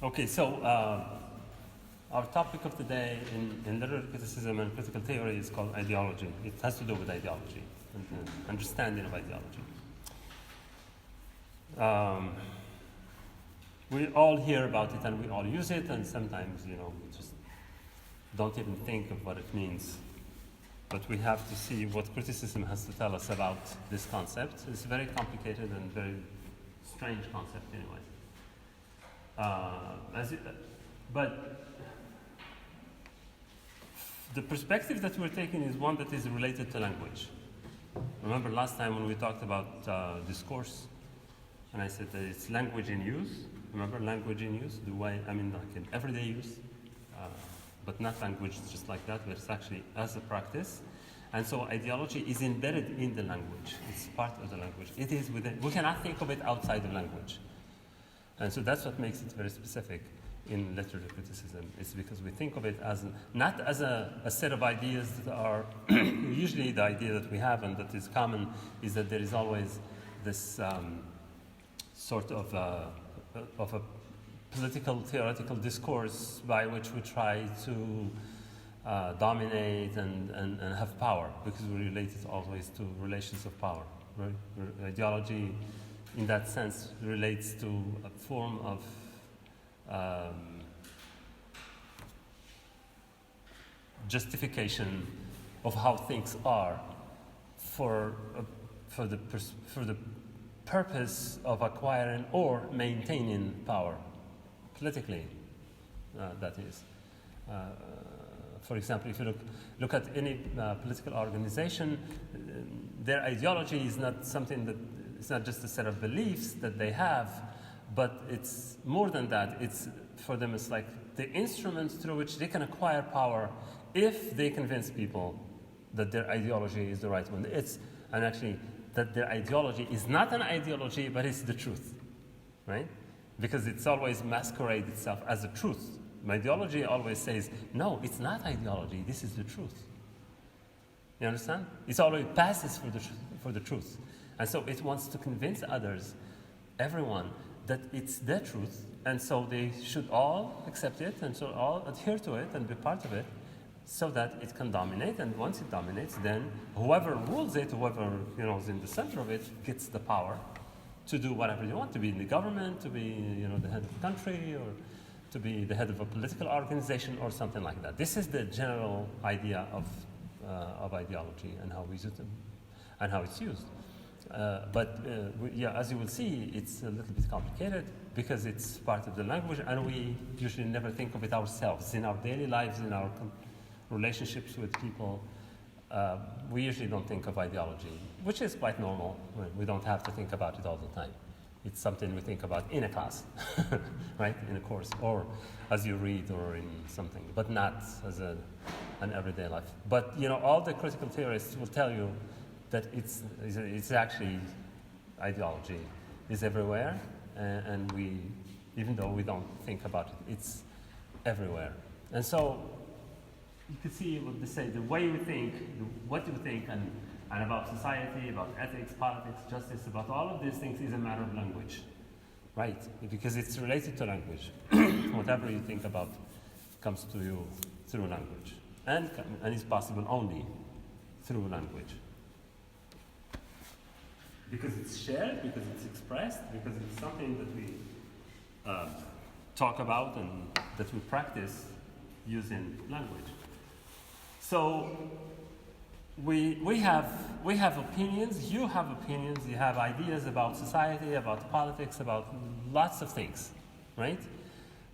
Okay, so our topic of the day in literary criticism and critical theory is called ideology. It has to do with ideology and the understanding of ideology. We all hear about it and we all use it, and sometimes, we just don't even think of what it means. But we have to see what criticism has to tell us about this concept. It's a very complicated and very strange concept anyway. But the perspective that we're taking is one that is related to language. Remember last time when we talked about discourse, and I said that it's language in use. Remember language in use? Like in everyday use, but not language just like that, but it's actually as a practice. And so ideology is embedded in the language. It's part of the language. It is within. We cannot think of it outside of language. And so that's what makes it very specific in literary criticism. It's because we think of it as not as a set of ideas that are usually the idea that we have and that is common is that there is always this sort of a political theoretical discourse by which we try to dominate and have power, because we relate it always to relations of power. Right? Ideology in that sense relates to a form of justification of how things are for the purpose of acquiring or maintaining power politically. That is, for example, if you look at any political organization, their ideology is not something that. It's not just a set of beliefs that they have, but it's more than that. It's for them, it's like the instruments through which they can acquire power if they convince people that their ideology is the right one. And actually that their ideology is not an ideology, but it's the truth, right? Because it's always masquerades itself as a truth. My ideology always says, no, it's not ideology, this is the truth. You understand? It always passes for the truth. And so it wants to convince others, everyone, that it's their truth, and so they should all accept it, and so all adhere to it and be part of it, so that it can dominate. And once it dominates, then whoever rules it, whoever is in the center of it, gets the power to do whatever they want, to be in the government, to be the head of the country, or to be the head of a political organization, or something like that. This is the general idea of ideology and how we use it and how it's used. As you will see, it's a little bit complicated because it's part of the language, and we usually never think of it ourselves. In our daily lives, in our relationships with people, we usually don't think of ideology, which is quite normal. We don't have to think about it all the time. It's something we think about in a class, right, in a course, or as you read or in something, but not as an everyday life. But all the critical theorists will tell you that it's actually ideology is everywhere, and even though we don't think about it, it's everywhere. And so you can see what they say, the way we think, what you think, and about society, about ethics, politics, justice, about all of these things is a matter of language, right? Because it's related to language. Whatever you think about comes to you through language, and is possible only through language. Because it's shared, because it's expressed, because it's something that we talk about and that we practice using language. So we have opinions, you have opinions, you have ideas about society, about politics, about lots of things, right?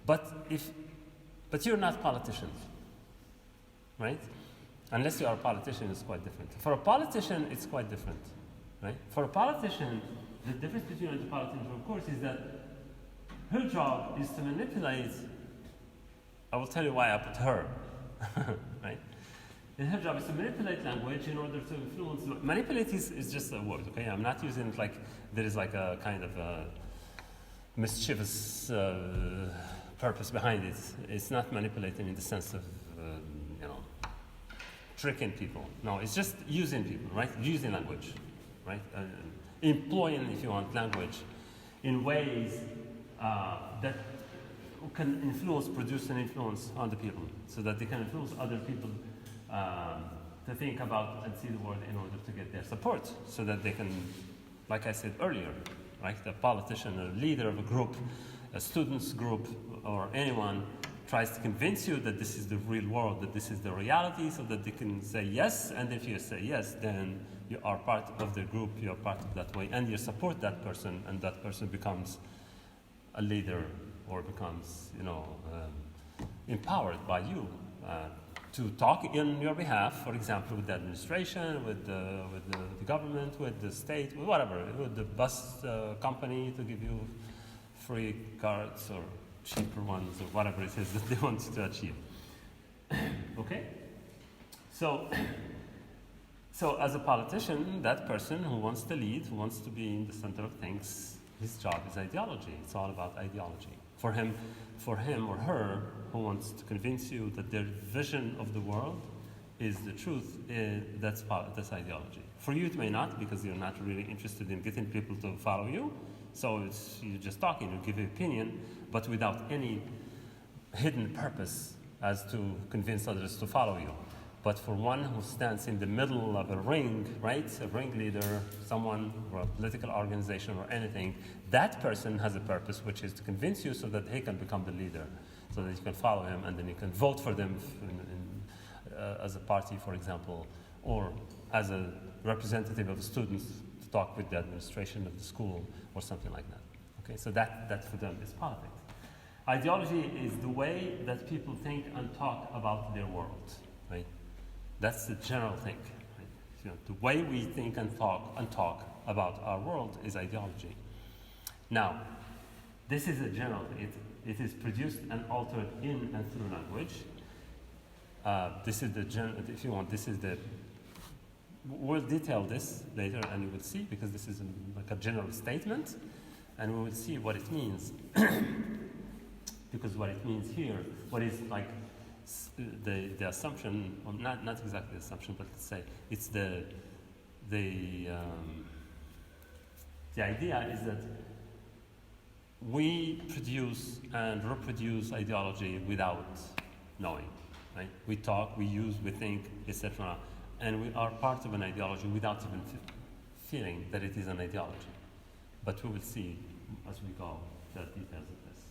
But you're not politicians, right? Unless you are a politician, it's quite different. For a politician, it's quite different. Right? For a politician, the difference between a politician, of course, is that her job is to manipulate. I will tell you why I put her. Right? And her job is to manipulate language in order to influence. Manipulate is just a word, okay? I'm not using it like there is like a kind of a mischievous purpose behind it. It's not manipulating in the sense of tricking people. No, it's just using people, right? Using language. Right? Employing, if you want, language in ways that who can influence, produce an influence on the people, so that they can influence other people to think about and see the world in order to get their support, so that they can, like I said earlier, right? A politician, a leader of a group, a students group, or anyone tries to convince you that this is the real world, that this is the reality, so that they can say yes, and if you say yes, then you are part of the group, you are part of that way, and you support that person, and that person becomes a leader or becomes, empowered by you to talk in your behalf, for example, with the administration, with the government, with the state, with whatever, with the bus company to give you free cards or cheaper ones or whatever it is that they want to achieve. Okay? So as a politician, that person who wants to lead, who wants to be in the center of things, his job is ideology. It's all about ideology. For him or her who wants to convince you that their vision of the world is the truth, that's ideology. For you, it may not, because you're not really interested in getting people to follow you. So you're just talking, you give your opinion, but without any hidden purpose as to convince others to follow you. But for one who stands in the middle of a ring, right, a ringleader, someone, or a political organization or anything, that person has a purpose, which is to convince you so that he can become the leader, so that you can follow him and then you can vote for them as a party, for example, or as a representative of the students to talk with the administration of the school or something like that. Okay, so that for them is politics. Ideology is the way that people think and talk about their world, right? That's the general thing. Right? The way we think and talk about our world is ideology. Now, this is a general thing. It is produced and altered in and through language. This is the general, if you want, this is the, we'll detail this later and you will see, because this is like a general statement, and we will see what it means. Because what it means here, what is like the assumption, or not exactly the assumption, but let's say it's the idea is that we produce and reproduce ideology without knowing, right? We talk, we use, we think, etc., and we are part of an ideology without even feeling that it is an ideology. But we will see as we go the details of this.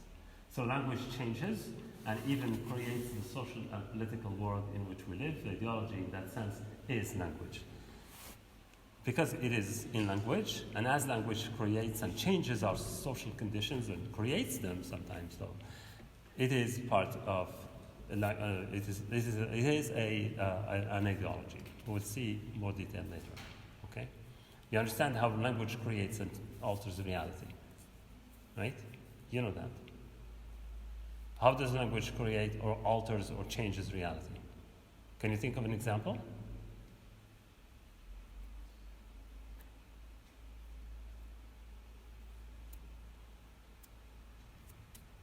So language changes and even creates the social and political world in which we live. The ideology in that sense is language. Because it is in language, and as language creates and changes our social conditions and creates them sometimes, though, it is part of, an ideology. We'll see more detail later, okay? You understand how language creates and alters reality, right? You know that. How does language create or alters or changes reality? Can you think of an example?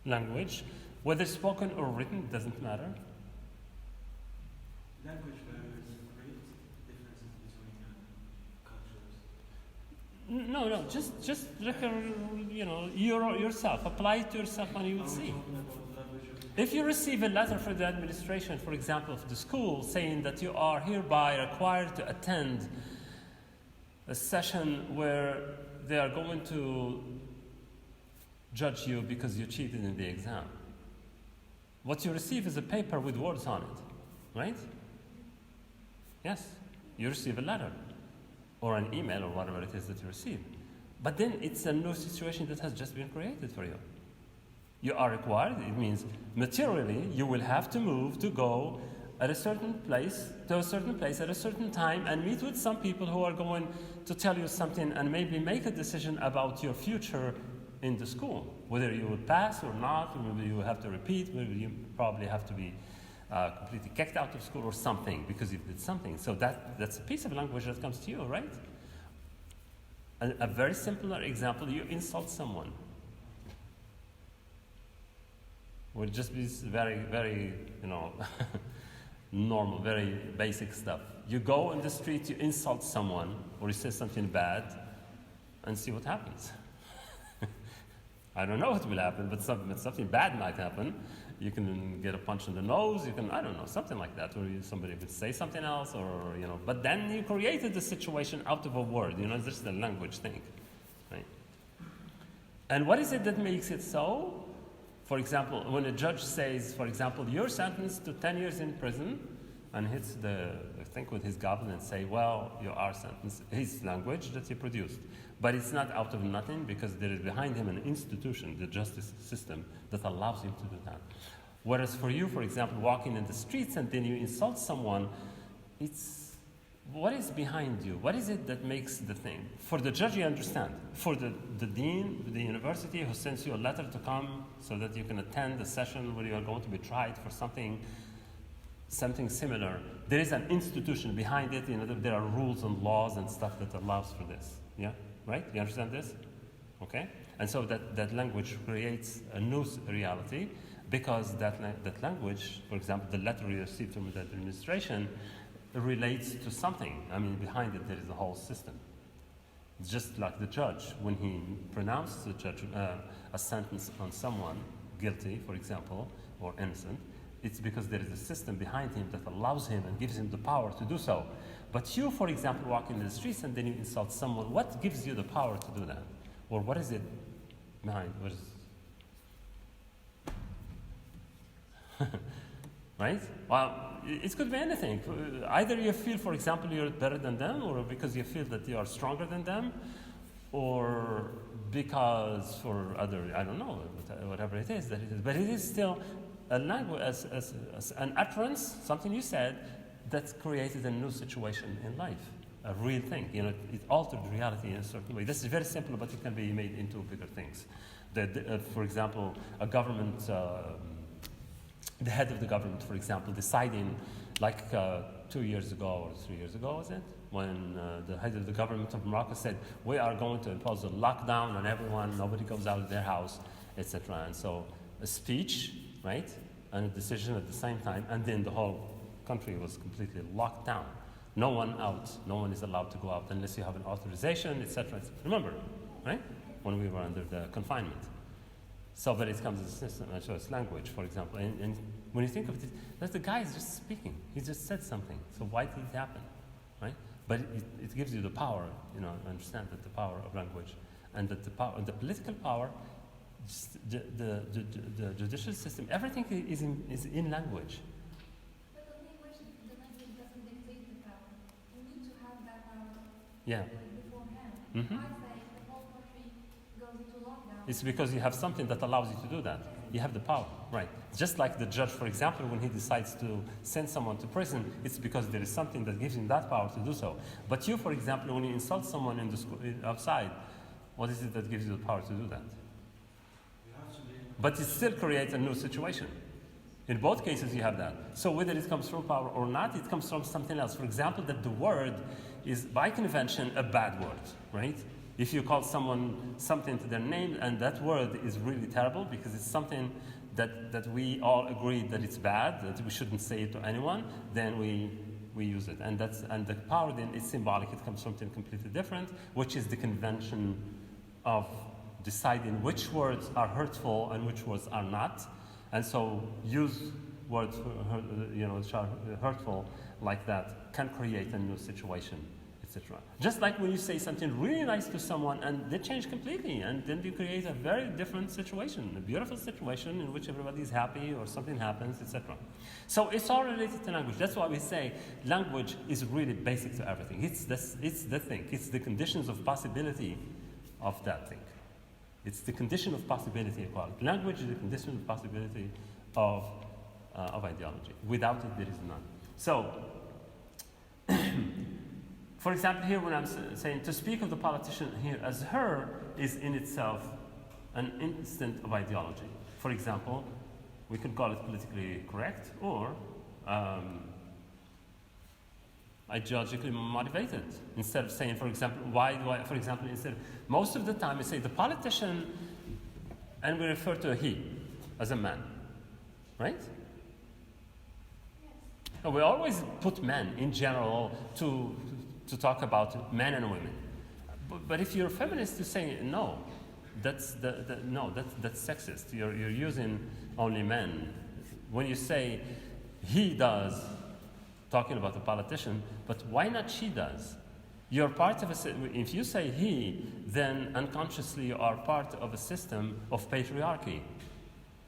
Language, whether spoken or written, doesn't matter. Language barriers create differences between cultures. No, just look at, yourself. Apply it to yourself and you will see. If you receive a letter from the administration, for example, of the school, saying that you are hereby required to attend a session where they are going to judge you because you cheated in the exam, what you receive is a paper with words on it, right? Yes, you receive a letter or an email or whatever it is that you receive. But then it's a new situation that has just been created for you. You are required, it means materially you will have to move to go at a certain place, to a certain place at a certain time and meet with some people who are going to tell you something and maybe make a decision about your future in the school, whether you will pass or not, or whether you have to repeat, whether you probably have to be completely kicked out of school or something because you did something. So that's a piece of language that comes to you, right? A very simpler example, you insult someone. Would just be very, very, normal, very basic stuff. You go on the street, you insult someone, or you say something bad, and see what happens. I don't know what will happen, but something bad might happen. You can get a punch in the nose. You can, I don't know, something like that, or somebody would say something else, or But then you created the situation out of a word. It's just a language thing, right? And what is it that makes it so? For example, when a judge says, for example, you're sentenced to 10 years in prison, and hits the thing with his gavel and say, well, you are sentenced, his language that he produced. But it's not out of nothing, because there is behind him an institution, the justice system, that allows him to do that. Whereas for you, for example, walking in the streets and then you insult someone, what is behind you? What is it that makes the thing? For the judge, you understand. For the dean, the university who sends you a letter to come so that you can attend the session where you are going to be tried for something similar, there is an institution behind it. There are rules and laws and stuff that allows for this. Yeah, right? You understand this? Okay? And so that language creates a new reality, because that language, for example, the letter you received from the administration, relates to something. Behind it there is a whole system. It's just like the judge, when he pronounced a sentence on someone, guilty, for example, or innocent, it's because there is a system behind him that allows him and gives him the power to do so. But you, for example, walk in the streets and then you insult someone, what gives you the power to do that? Or what is it behind? Right? Well, it could be anything. Either you feel, for example, you're better than them, or because you feel that you are stronger than them, or because for other, I don't know, whatever it is that it is. But it is still a language, as an utterance, something you said, that created a new situation in life, a real thing. It altered reality in a certain way. This is very simple, but it can be made into bigger things. For example, a government, the head of the government, for example, deciding, like 2 years ago or 3 years ago, was it? When the head of the government of Morocco said, we are going to impose a lockdown on everyone, nobody goes out of their house, etc. And so a speech, right, and a decision at the same time, and then the whole country was completely locked down. No one out, no one is allowed to go out unless you have an authorization, etc. Remember, right, when we were under the confinement. So that it comes as a system, and so it's language, for example. And when you think of it, that the guy is just speaking. He just said something. So why did it happen, right? But it gives you the power, understand that the power of language, and that the power, the political power, the judicial system, everything is in language. But the language doesn't dictate the power. You need to have that power. Yeah. Beforehand. Mm-hmm. I say the whole country goes into lockdown. It's because you have something that allows you to do that. You have the power, right? Just like the judge, for example, when he decides to send someone to prison, it's because there is something that gives him that power to do so. But you, for example, when you insult someone in the school, outside, what is it that gives you the power to do that? But it still creates a new situation. In both cases, you have that. So whether it comes from power or not, it comes from something else. For example, that the word is, by convention, a bad word, right? If you call someone something to their name, and that word is really terrible because it's something that we all agree that it's bad, that we shouldn't say it to anyone, then we use it. And the power then is symbolic. It comes from something completely different, which is the convention of deciding which words are hurtful and which words are not. And so use words which are hurtful like that can create a new situation, etc. Just like when you say something really nice to someone and they change completely, and then you create a very different situation, a beautiful situation in which everybody is happy or something happens, etc. So it's all related to language. That's why we say language is really basic to everything. It's the thing. It's the conditions of possibility of that thing. It's the condition of possibility of quality. Language is the condition of possibility of ideology. Without it, there is none. So, for example, here when I'm saying to speak of the politician here as her is in itself an instant of ideology. For example, we could call it politically correct or ideologically motivated. Instead of saying, for example, most of the time we say the politician, and we refer to a he as a man, right? And we always put men in general to talk about men and women. But if you're a feminist, you say no. That's sexist. You're using only men. When you say he does, talking about a politician, but why not she does? You're part of if you say he, then unconsciously you are part of a system of patriarchy.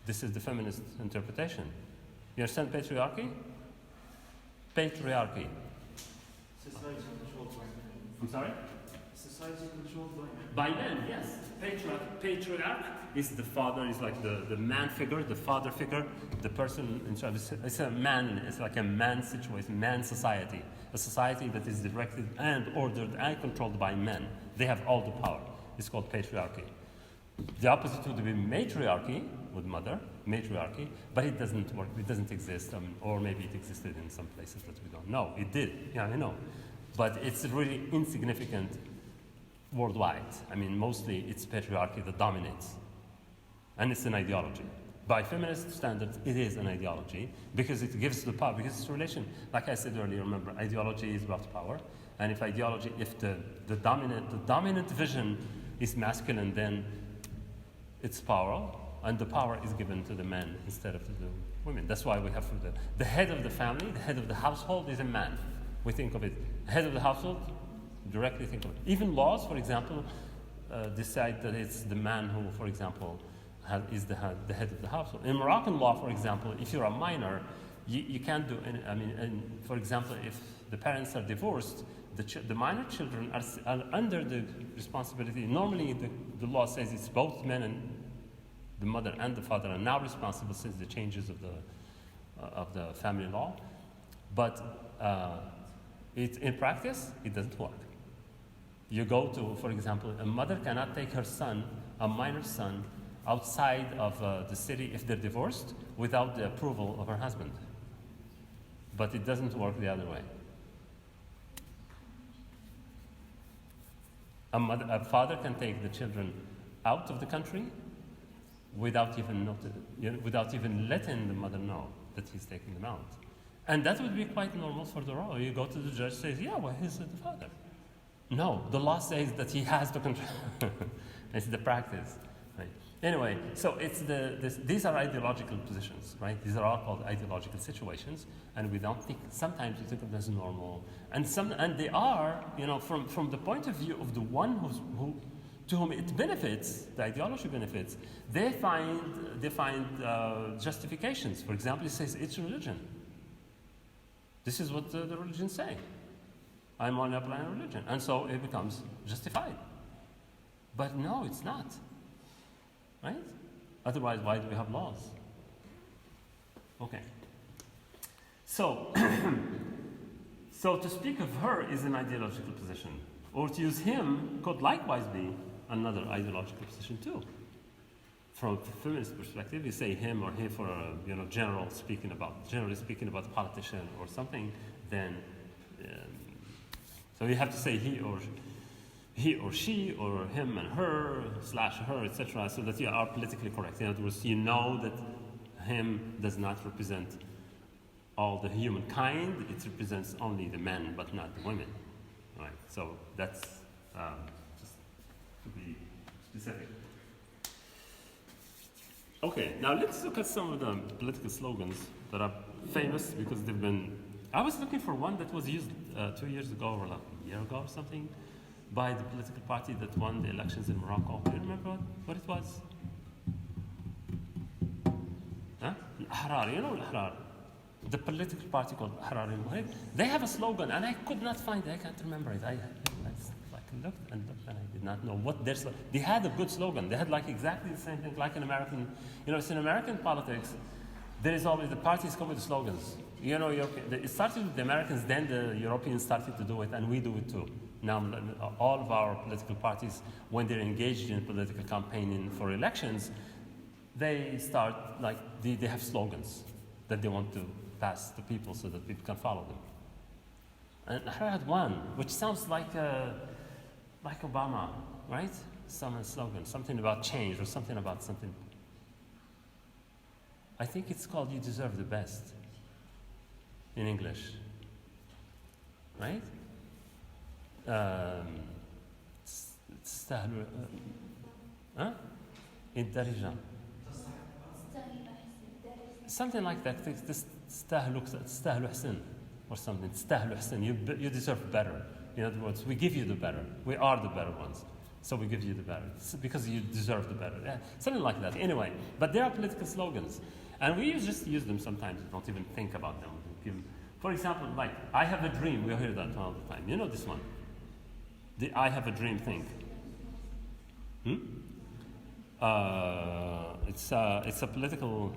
This is the feminist interpretation. You understand patriarchy? Patriarchy. Society controlled by men. I'm sorry? Society controlled by men. By men, yes. Patriarch is the father, is like the man figure, the father figure, the person in charge. It's a man, it's like a man situation, man society. A society that is directed and ordered and controlled by men. They have all the power. It's called patriarchy. The opposite would be matriarchy, with mother, matriarchy, but it doesn't work, it doesn't exist, or maybe it existed in some places that we don't know. It did, yeah, I know. But it's really insignificant worldwide. I mean, mostly it's patriarchy that dominates. And it's an ideology. By feminist standards, it is an ideology because it gives the power, because it's a relation. Like I said earlier, remember, ideology is about power. And if the dominant vision is masculine, then it's power, and the power is given to the men instead of to the women. That's why we have the head of the family, the head of the household is a man. We think of it, head of the household, directly think of it. Even laws, for example, decide that it's the man who, for example, is the head of the household. In Moroccan law, for example, if you're a minor, you can't do any, and for example, if the parents are divorced, the minor children are under the responsibility. Normally, the law says it's both men and the mother and the father are now responsible since the changes of the family law. But in practice, it doesn't work. You go to, for example, a mother cannot take her son, a minor son, outside of the city if they're divorced without the approval of her husband. But it doesn't work the other way. A father can take the children out of the country without even letting the mother know that he's taking them out. And that would be quite normal for the law. You go to the judge, says, yeah, well, he's the father. No, the law says that he has to control. It's the practice. Right? Anyway, so these are ideological positions, right? These are all called ideological situations, and we don't think, sometimes we think of them as normal. And they are, from the point of view of the one to whom it benefits, the ideology benefits, they find justifications. For example, it says it's religion. This is what the religions say. I'm only applying religion. And so it becomes justified. But no, it's not. Right? Otherwise, why do we have laws? Okay. So, so to speak of her is an ideological position. Or to use him could likewise be another ideological position too. From a feminist perspective, you say him or he for generally speaking about a politician or something, then so you have to say he or she or him and her / her, etc., so that you are politically correct. In other words, you know that him does not represent all the humankind; it represents only the men, but not the women. Right? So that's just to be specific. Okay, now let's look at some of the political slogans that are famous because they've been. I was looking for one that was used 2 years ago or like a year ago or something by the political party that won the elections in Morocco. Do you remember what it was? Huh? Al-Ahrar, you know Al-Ahrar? The political party called Ahrar al-Muhib. They have a slogan and I could not find it. I can't remember it. I looked and I did not know what their slogan. They had a good slogan. They had like exactly the same thing like in American, it's in American politics. There is always, the parties come with slogans. It started with the Americans, then the Europeans started to do it, and we do it too. Now, all of our political parties, when they're engaged in political campaigning for elections, they start, they have slogans that they want to pass to people so that people can follow them. And I heard one, which sounds like Obama, right? Some slogan, something about change or something about something. I think it's called "You Deserve the Best" in English, right? Huh? الدرجة. Something like that. تستاهلوا حسن or something. تستاهلوا حسن. You deserve better. In other words, we give you the better. We are the better ones. So we give you the better. It's because you deserve the better. Yeah, something like that. Anyway, but there are political slogans. And we just use them sometimes. We don't even think about them. For example, like, I have a dream. We hear that all the time. You know this one? The I have a dream thing. It's a political...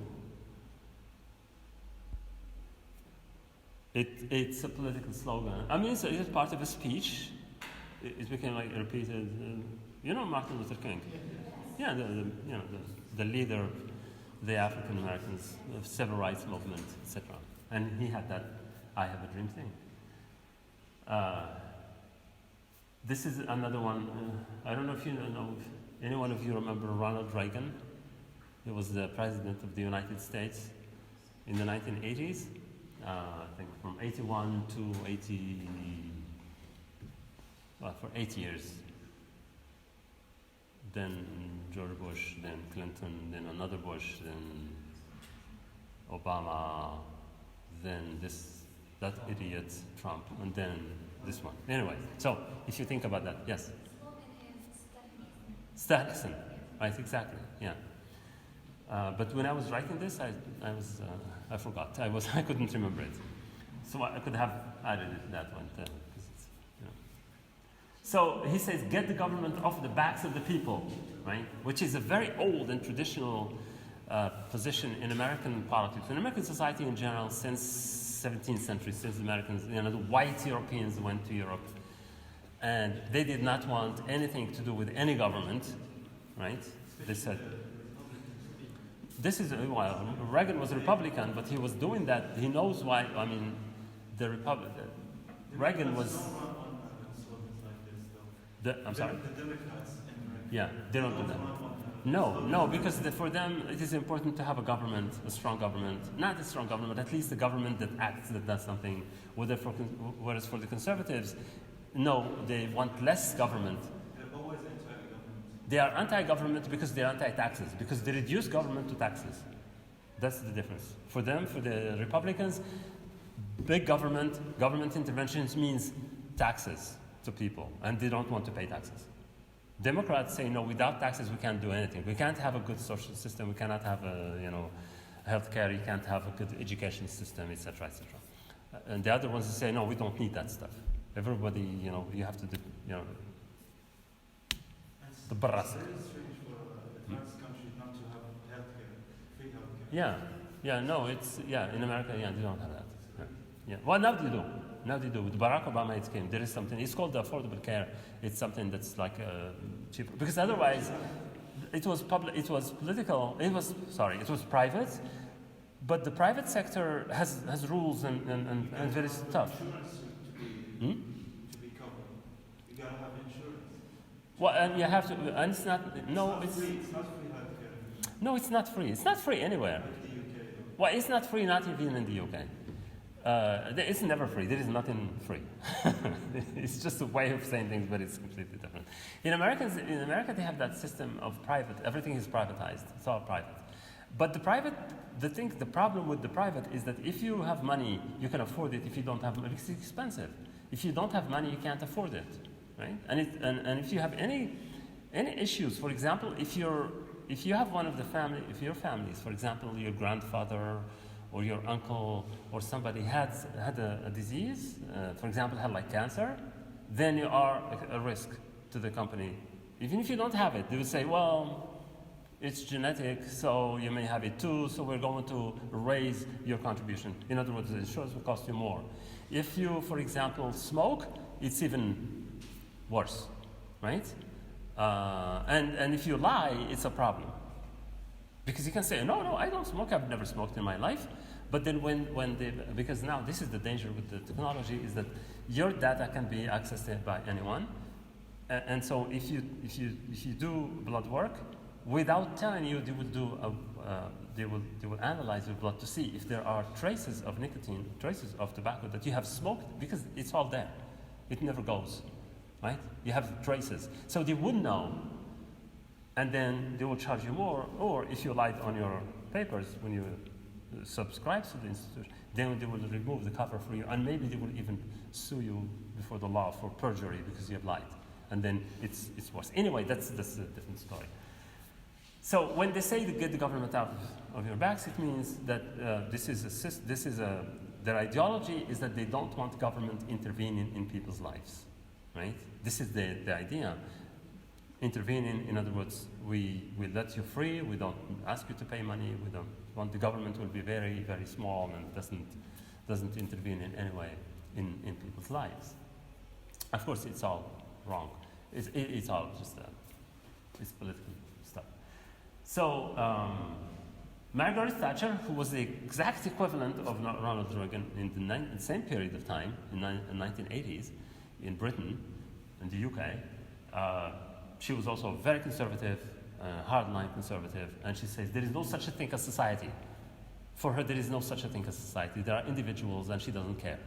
It's a political slogan. I mean, it's part of a speech. It became like repeated. You know Martin Luther King? Yeah, the leader, the African Americans, the civil rights movement, etc. And he had that "I have a dream" thing. This is another one. I don't know if you know. If any one of you remember Ronald Reagan? He was the president of the United States in the 1980s. I think from 81 to 80. Well, for 8 years. Then George Bush, then Clinton, then another Bush, then Obama, then that idiot Trump, and then this one. Anyway, so if you think about that, yes. Stalinism, right? Exactly. Yeah. But when I was writing this, I forgot. I couldn't remember it, so I could have added it that one. So he says, get the government off the backs of the people, right? Which is a very old and traditional position in American politics, in American society in general, since 17th century, since the Americans, the white Europeans went to Europe, and they did not want anything to do with any government, right? They said, well, Reagan was a Republican, but he was doing that. He knows why. I mean, Reagan was. I'm sorry? The Democrats in America. Yeah, they don't do that. No, because for them it is important to have a government, a strong government. Not a strong government, at least a government that acts, that does something. Whereas for the conservatives, no, they want less government. They're always anti-government. They are anti-government because they are anti-taxes, because they reduce government to taxes. That's the difference. For them, for the Republicans, big government interventions means taxes to people, and they don't want to pay taxes. Democrats say, no, without taxes we can't do anything. We can't have a good social system, we cannot have healthcare, you can't have a good education system, etc., etc. And the other ones say, no, we don't need that stuff. Everybody, you have to do, the barras. It's very strange for advanced countries not to have healthcare, free healthcare. In America, they don't have that. Yeah. Well, now they do. With Barack Obama, it came. There is something. It's called the affordable care. It's something that's like cheaper. Because otherwise, it was public. It was political. It was private. But the private sector has rules and very tough. Insurance to be covered. You gotta have insurance. Well, and you have to. And it's not. No, It's not free healthcare. No, it's not free. It's not free anywhere. Like the UK. Well, it's not free, not even in the UK. It's never free. There is nothing free. It's just a way of saying things, but it's completely different. In America, they have that system of private. Everything is privatized. It's all private. But the problem with the private is that if you have money, you can afford it. If you don't have money, it's expensive. If you don't have money, you can't afford it, right? And if you have any issues, for example, if you have one of the your families, for example, your grandfather or your uncle or somebody had a disease, for example, had like cancer, then you are a risk to the company. Even if you don't have it, they will say, well, it's genetic, so you may have it too, so we're going to raise your contribution. In other words, the insurance will cost you more. If you, for example, smoke, it's even worse, right? And if you lie, it's a problem. Because you can say, no, I don't smoke, I've never smoked in my life. But then because now this is the danger with the technology, is that your data can be accessed by anyone. And so if you do blood work, without telling you, they will analyze your blood to see if there are traces of nicotine, traces of tobacco that you have smoked, because it's all there. It never goes, right? You have traces. So they would know and then they will charge you more, or if you lied on your papers when you subscribe to the institution, then they will remove the cover for you, and maybe they will even sue you before the law for perjury because you have lied, and then it's worse. Anyway, that's a different story. So when they say to get the government out of your backs, it means that their ideology is that they don't want government intervening in people's lives, right? This is the idea. Intervening, in other words, we let you free, we don't ask you to pay money, we don't want the government will be very, very small and doesn't intervene in any way in people's lives. Of course, it's all wrong. It's all just it's political stuff. So Margaret Thatcher, who was the exact equivalent of Ronald Reagan in the same period of time, in the 1980s, in Britain, in the UK, she was also very conservative, hardline conservative, and she says there is no such a thing as society. For her, there is no such a thing as society. There are individuals, and she doesn't care.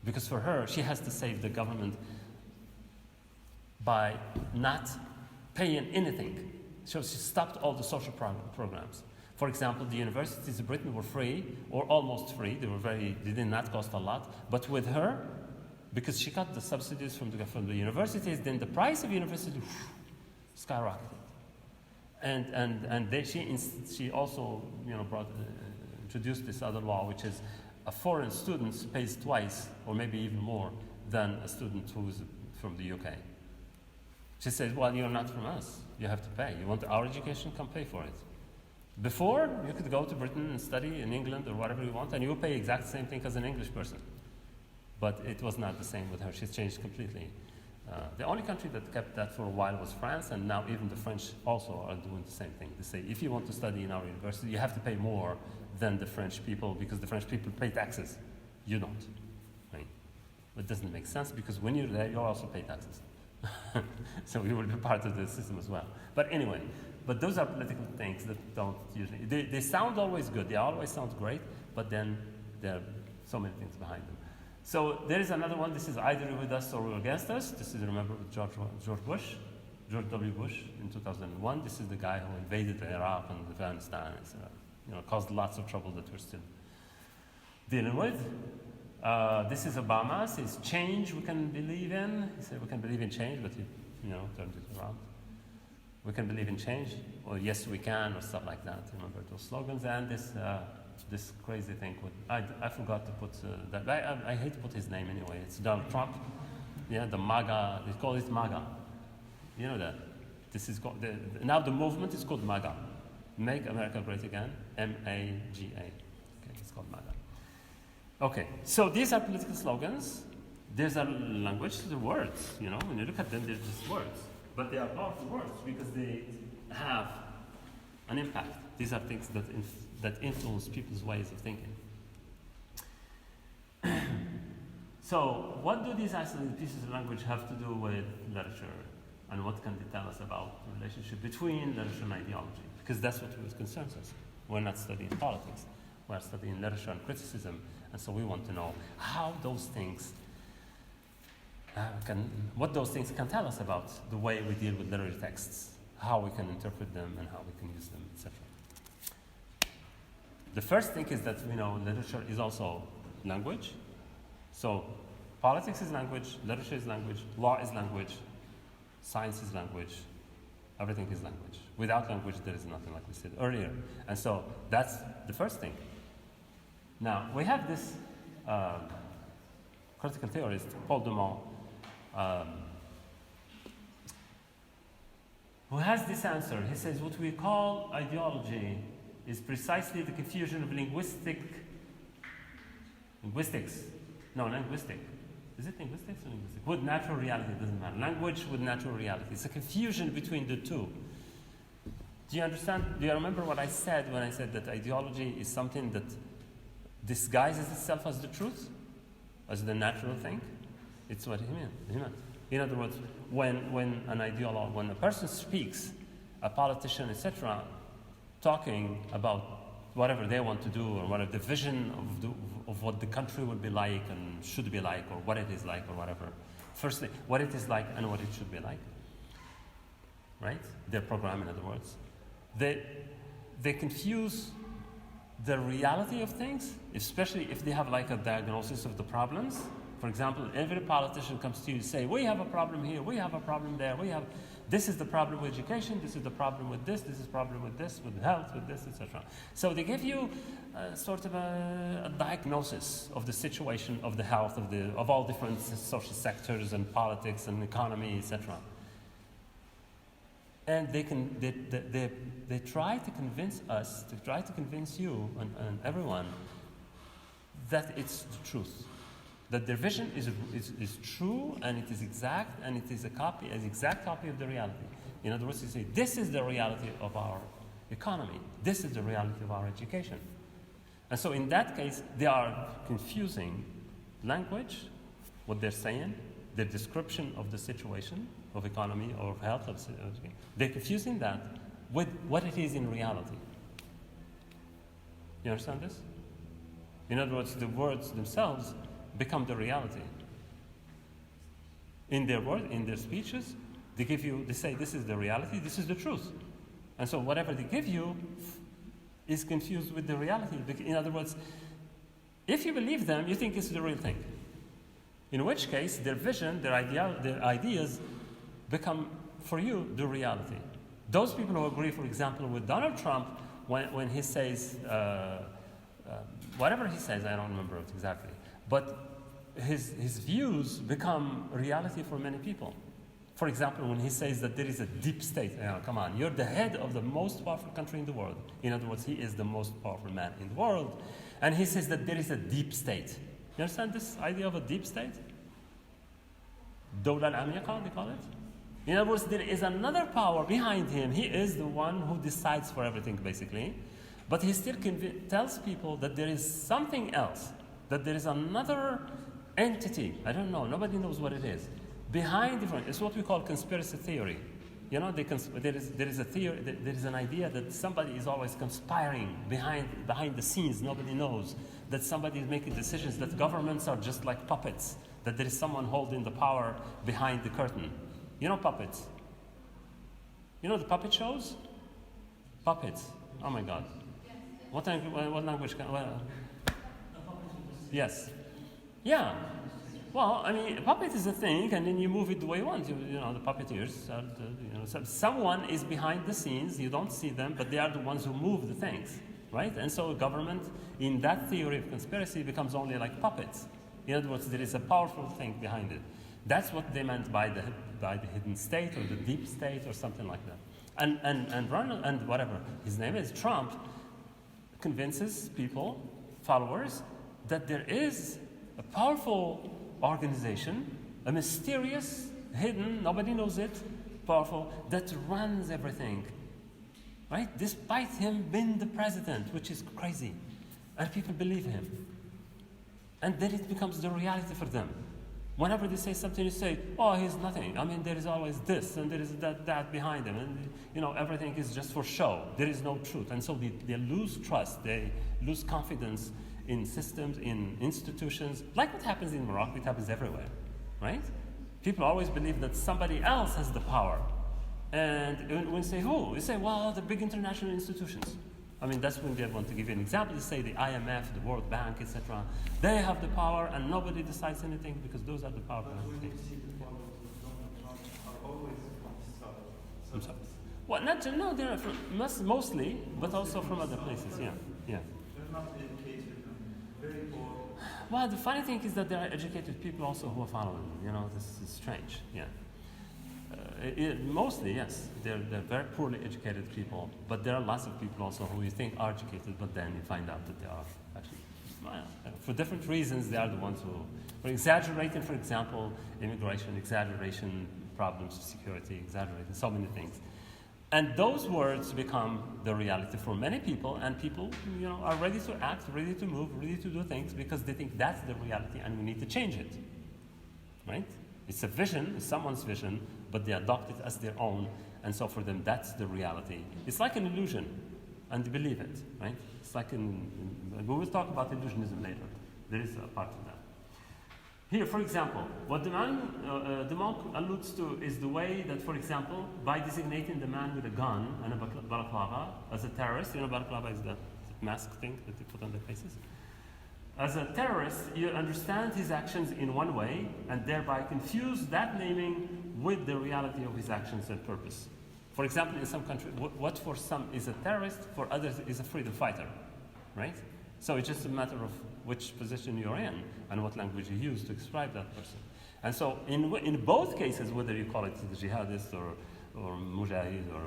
Because for her, she has to save the government by not paying anything. So she stopped all the social programs. For example, the universities in Britain were free, or almost free. They did not cost a lot. But with her, because she got the subsidies from the universities, then the price of university skyrocketed. And then she also introduced this other law, which is a foreign student pays twice or maybe even more than a student who is from the UK. She says, well, you're not from us. You have to pay. You want our education? Come pay for it. Before, you could go to Britain and study in England or whatever you want, and you will pay exact same thing as an English person. But it was not the same with her. She's changed completely. The only country that kept that for a while was France, and now even the French also are doing the same thing. They say, if you want to study in our university, you have to pay more than the French people, because the French people pay taxes. You don't. Right? It doesn't make sense, because when you're there, you also pay taxes. So you will be part of the system as well. But anyway, those are political things that don't usually, they sound always good, they always sound great, but then there are so many things behind them. So there is another one. This is either with us or against us. This is, remember, with George W. Bush in 2001. This is the guy who invaded Iraq and Afghanistan. It's, caused lots of trouble that we're still dealing with. This is Obama. Says change we can believe in. He said we can believe in change, but he, turned it around. We can believe in change, or yes we can, or stuff like that. Remember those slogans. And this crazy thing with, I forgot to put that. I hate to put his name anyway. It's Donald Trump. Yeah, the MAGA. They call it MAGA. You know that. This is called now the movement is called MAGA. Make America Great Again. MAGA. Okay, it's called MAGA. Okay, so these are political slogans. There's a language to the words. When you look at them, they're just words, but they are powerful words because they have an impact. These are things that influence people's ways of thinking. So, what do these isolated pieces of language have to do with literature, and what can they tell us about the relationship between literature and ideology? Because that's what concerns us. We're not studying politics. We're studying literature and criticism, and so we want to know how those things what those things can tell us about the way we deal with literary texts, how we can interpret them, and how we can use them, etc. The first thing is that literature is also language. So politics is language, literature is language, law is language, science is language, everything is language. Without language, there is nothing, like we said earlier. And so that's the first thing. Now, we have this critical theorist, Paul Dumont, who has this answer. He says, what we call ideology is precisely the confusion of linguistic. Is it linguistics or linguistic? With natural reality, it doesn't matter. Language with natural reality. It's a confusion between the two. Do you understand? Do you remember what I said when I said that ideology is something that disguises itself as the truth, as the natural thing? It's what he meant. In other words, when an ideologue, when a person speaks, a politician, etc., talking about whatever they want to do, or whatever the vision of what the country would be like and should be like, or what it is like, or whatever. Firstly, what it is like and what it should be like. right? Their program, in other words. They confuse the reality of things, especially if they have like a diagnosis of the problems. For example, every politician comes to you and say, we have a problem here, we have a problem there, this is the problem with education, this is the problem with this is the problem with this, with health, with this, etc. So they give you sort of a diagnosis of the situation of the health of all different social sectors and politics and economy, etc. And they try to convince us, to try to convince you and everyone that it's the truth. That their vision is true and it is exact and it is an exact copy of the reality. In other words, you say, this is the reality of our economy. This is the reality of our education. And so in that case, they are confusing language, what they're saying, the description of the situation of economy or of health. They're confusing that with what it is in reality. You understand this? In other words, the words themselves become the reality. In their speeches, they say this is the reality, this is the truth. And so whatever they give you is confused with the reality. In other words, if you believe them, you think it's the real thing. In which case, their vision, their ideas become, for you, the reality. Those people who agree, for example, with Donald Trump, when he says, whatever he says, I don't remember it exactly, but his views become reality for many people. For example, when he says that there is a deep state, come on, you're the head of the most powerful country in the world. In other words, he is the most powerful man in the world. And he says that there is a deep state. You understand this idea of a deep state? Dawla al-Amiqa, they call it. In other words, there is another power behind him. He is the one who decides for everything, basically. But he still tells people that there is something else, that there is another entity. I don't know. Nobody knows what it is. Behind different, it's what we call conspiracy theory. You know, there is a theory, there is an idea that somebody is always conspiring behind the scenes. Nobody knows that somebody is making decisions. That governments are just like puppets. That there is someone holding the power behind the curtain. You know puppets. You know the puppet shows? Puppets. Oh my God. What language can? Yes. Yeah. Well, I mean, a puppet is a thing, and then you move it the way you want. You know, the puppeteers are someone is behind the scenes. You don't see them, but they are the ones who move the things, right? And so, government, in that theory of conspiracy, becomes only like puppets. In other words, there is a powerful thing behind it. That's what they meant by the hidden state or the deep state or something like that. And Ronald and whatever his name is, Trump, convinces people, followers, that there is a powerful organization, a mysterious, hidden, nobody knows it, powerful, that runs everything, right? Despite him being the president, which is crazy, and people believe him. And then it becomes the reality for them. Whenever they say something, you say, oh, he's nothing. I mean, there is always this, and there is that behind him. And, everything is just for show. There is no truth. And so they lose trust. They lose confidence in systems, in institutions. Like what happens in Morocco, it happens everywhere, right? People always believe that somebody else has the power. And when you say who? You say, well, the big international institutions. I mean, that's when they want to give you an example. They say the IMF, the World Bank, etc. They have the power, and nobody decides anything because those are the powerful entities. I'm sorry. Well, no, they're mostly, but also from other places. Yeah. They're not educated and very poor. Well, the funny thing is that there are educated people also who are following them. This is strange. Yeah. Mostly, yes, they're very poorly educated people, but there are lots of people also who you think are educated, but then you find out that they are actually, for different reasons, they are the ones who are exaggerating, for example, immigration, exaggeration, problems of security, exaggerating so many things. And those words become the reality for many people, and people, are ready to act, ready to move, ready to do things because they think that's the reality and we need to change it, right? It's a vision, it's someone's vision, but they adopt it as their own, and so for them, that's the reality. It's like an illusion, and they believe it, right? It's like we will talk about illusionism later. There is a part of that. Here, for example, what the monk alludes to is the way that, for example, by designating the man with a gun and a balaclava as a terrorist, balaclava is the mask thing that they put on their faces. As a terrorist, you understand his actions in one way and thereby confuse that naming with the reality of his actions and purpose. For example, in some countries, what for some is a terrorist, for others is a freedom fighter, right? So it's just a matter of which position you're in and what language you use to describe that person. And so in both cases, whether you call it jihadist or mujahid or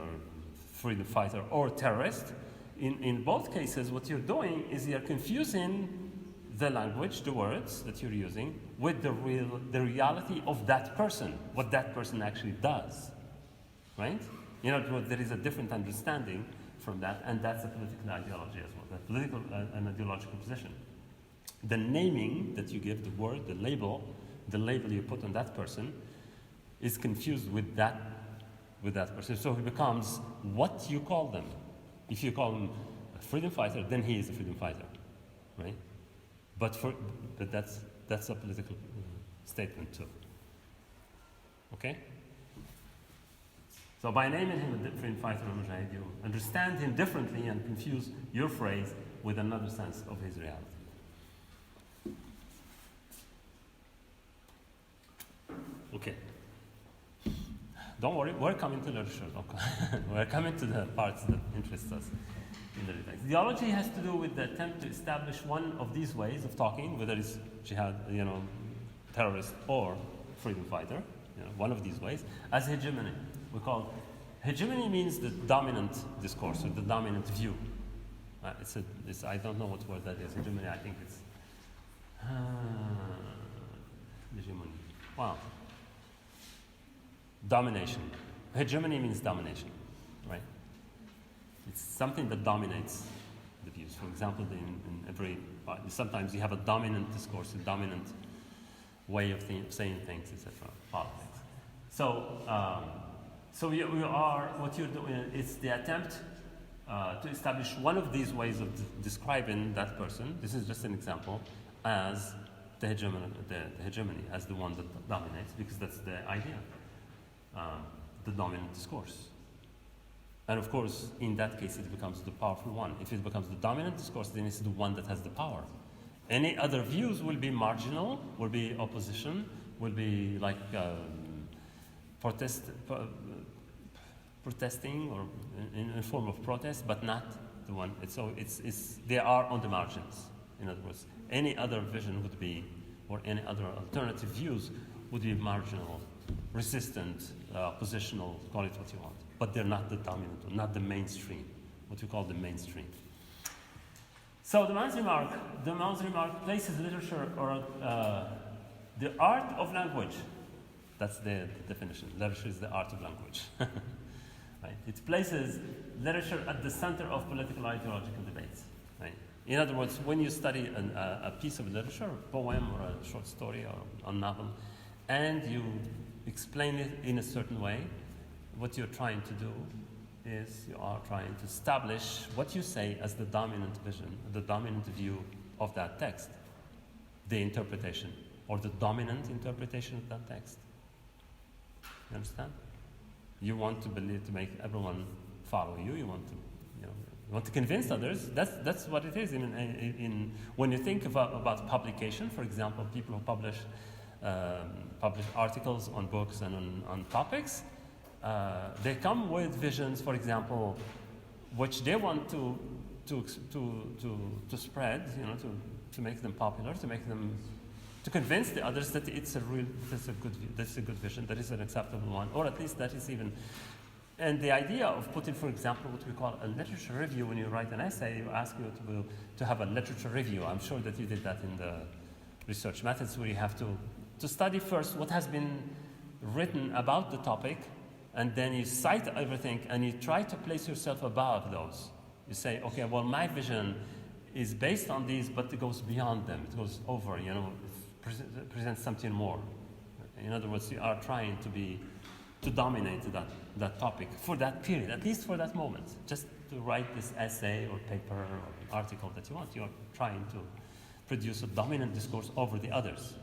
freedom fighter or terrorist, in both cases, what you're doing is you're confusing the language, the words that you're using, with the reality of that person, what that person actually does, right? There is a different understanding from that, and that's a political ideology as well, a political and ideological position. The naming that you give, the word, the label you put on that person, is confused with that person. So he becomes what you call them. If you call him a freedom fighter, then he is a freedom fighter, right? But that's a political statement too. Okay? So by naming him a freedom fighter or mujahid, you understand him differently and confuse your phrase with another sense of his reality. Okay. Don't worry, we're coming to literature. Okay. We're coming to the parts that interest us in the text. Theology has to do with the attempt to establish one of these ways of talking, whether it's jihad, terrorist or freedom fighter, one of these ways, as hegemony. We call hegemony means the dominant discourse or the dominant view. I don't know what word that is. Hegemony, I think it's hegemony. Wow. Domination. Hegemony means domination, right? It's something that dominates the views. For example, in every sometimes you have a dominant discourse, a dominant way of saying things, etc. Politics. So we are what you're doing. It's the attempt to establish one of these ways of describing that person. This is just an example as the hegemony as the one that dominates, because that's the idea. The dominant discourse. And of course, in that case, it becomes the powerful one. If it becomes the dominant discourse, then it's the one that has the power. Any other views will be marginal, will be opposition, will be like protesting or in a form of protest, but not the one. They are on the margins. In other words, any other vision would be, or any other alternative views would be marginal, resistant, positional, call it what you want. But they're not the dominant, not the mainstream, what we call the mainstream. So the man's remark places literature or the art of language. That's the definition. Literature is the art of language. Right? It places literature at the center of political ideological debates. Right? In other words, when you study a piece of literature, a poem or a short story or a novel, and you explain it in a certain way, what you're trying to do is you are trying to establish what you say as the dominant vision, the dominant view of that text, the interpretation, or the dominant interpretation of that text. You understand? You want to make everyone follow you. You want to convince others. That's what it is. When you think about publication, for example, people who publish articles on books and on topics, they come with visions, for example, which they want to spread, to make them popular, to convince the others that that's a good vision, that is an acceptable one, or at least that is even. And the idea of putting, for example, what we call a literature review, when you write an essay, you ask you to have a literature review. I'm sure that you did that in the research methods, where you have to study first what has been written about the topic, and then you cite everything, and you try to place yourself above those. You say, okay, well, my vision is based on these, but it goes beyond them. It goes over, presents something more. In other words, you are trying to dominate that topic for that period, at least for that moment. Just to write this essay or paper or article that you want. You are trying to produce a dominant discourse over the others.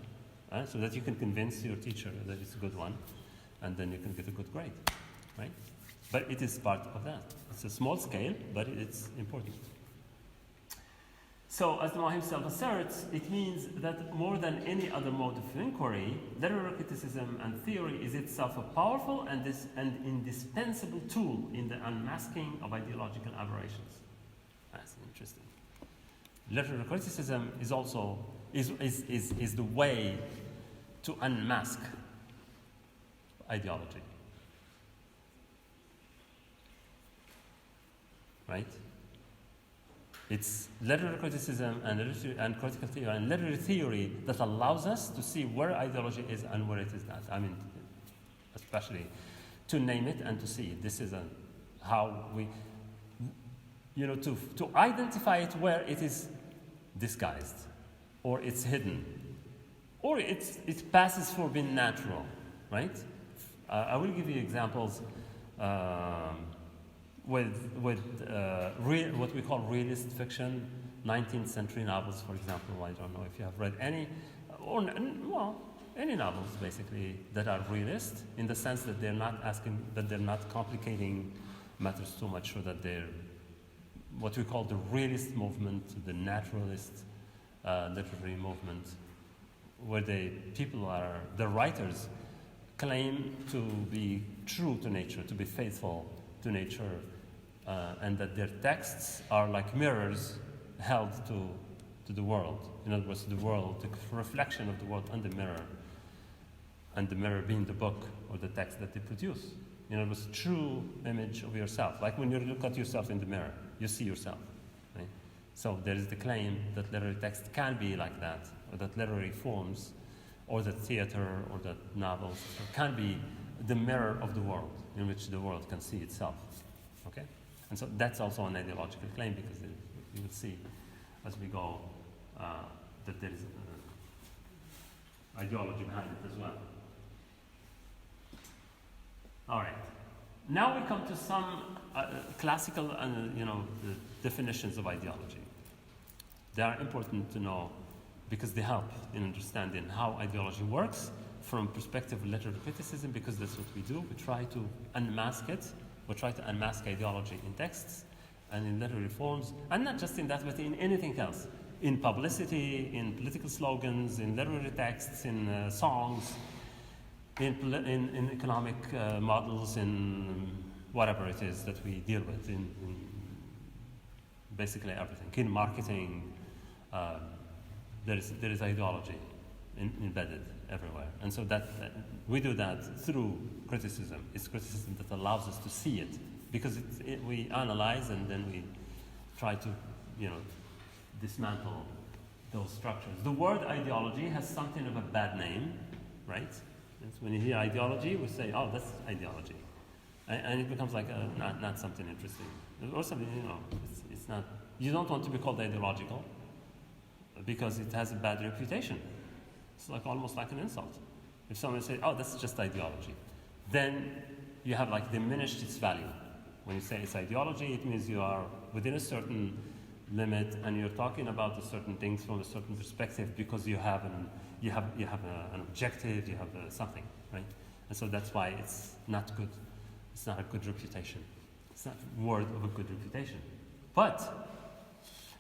so that you can convince your teacher that it's a good one, and then you can get a good grade, right? But it is part of that. It's a small scale, but it's important. So, as the Imam himself asserts, it means that more than any other mode of inquiry, literary criticism and theory is itself a powerful and indispensable tool in the unmasking of ideological aberrations. That's interesting. Literary criticism is also is the way to unmask ideology. Right? It's literary criticism and critical theory and literary theory that allows us to see where ideology is and where it is not. I mean, especially to name it and to see it. This is how we, to identify it where it is disguised, or it's hidden, or it passes for being natural, right? I will give you examples with what we call realist fiction, 19th century novels, for example. I don't know if you have read any, or any novels basically that are realist in the sense that they're not complicating matters too much, or that they're what we call the realist movement, the naturalist literary movement, where the writers claim to be true to nature, to be faithful to nature, and that their texts are like mirrors held to the world. In other words, the world, the reflection of the world on the mirror being the book or the text that they produce. In other words, true image of yourself. Like when you look at yourself in the mirror, you see yourself. Right? So there is the claim that literary text can be like that, or that literary forms, or that theater, or that novels can be the mirror of the world, in which the world can see itself. Okay? And so that's also an ideological claim, because you will see as we go that there is ideology behind it as well. All right. Now we come to some classical definitions of ideology. They are important to know because they help in understanding how ideology works from perspective of literary criticism, because that's what we do. We try to unmask it. We try to unmask ideology in texts and in literary forms, and not just in that, but in anything else. In publicity, in political slogans, in literary texts, in songs, in economic models, in whatever it is that we deal with, in basically everything. In marketing, there is ideology embedded everywhere. And so that we do that through criticism. It's criticism that allows us to see it, because we analyze and then we try to, dismantle those structures. The word ideology has something of a bad name, right? When you hear ideology, we say, oh, that's ideology. And it becomes like not something interesting. Or something, it's not, you don't want to be called ideological because it has a bad reputation. It's almost like an insult. If someone says, oh, that's just ideology, then you have diminished its value. When you say it's ideology, it means you are within a certain limit and you're talking about certain things from a certain perspective because you have an objective, you have something, right? And so that's why it's not good. It's not a good reputation. It's not a word of a good reputation. But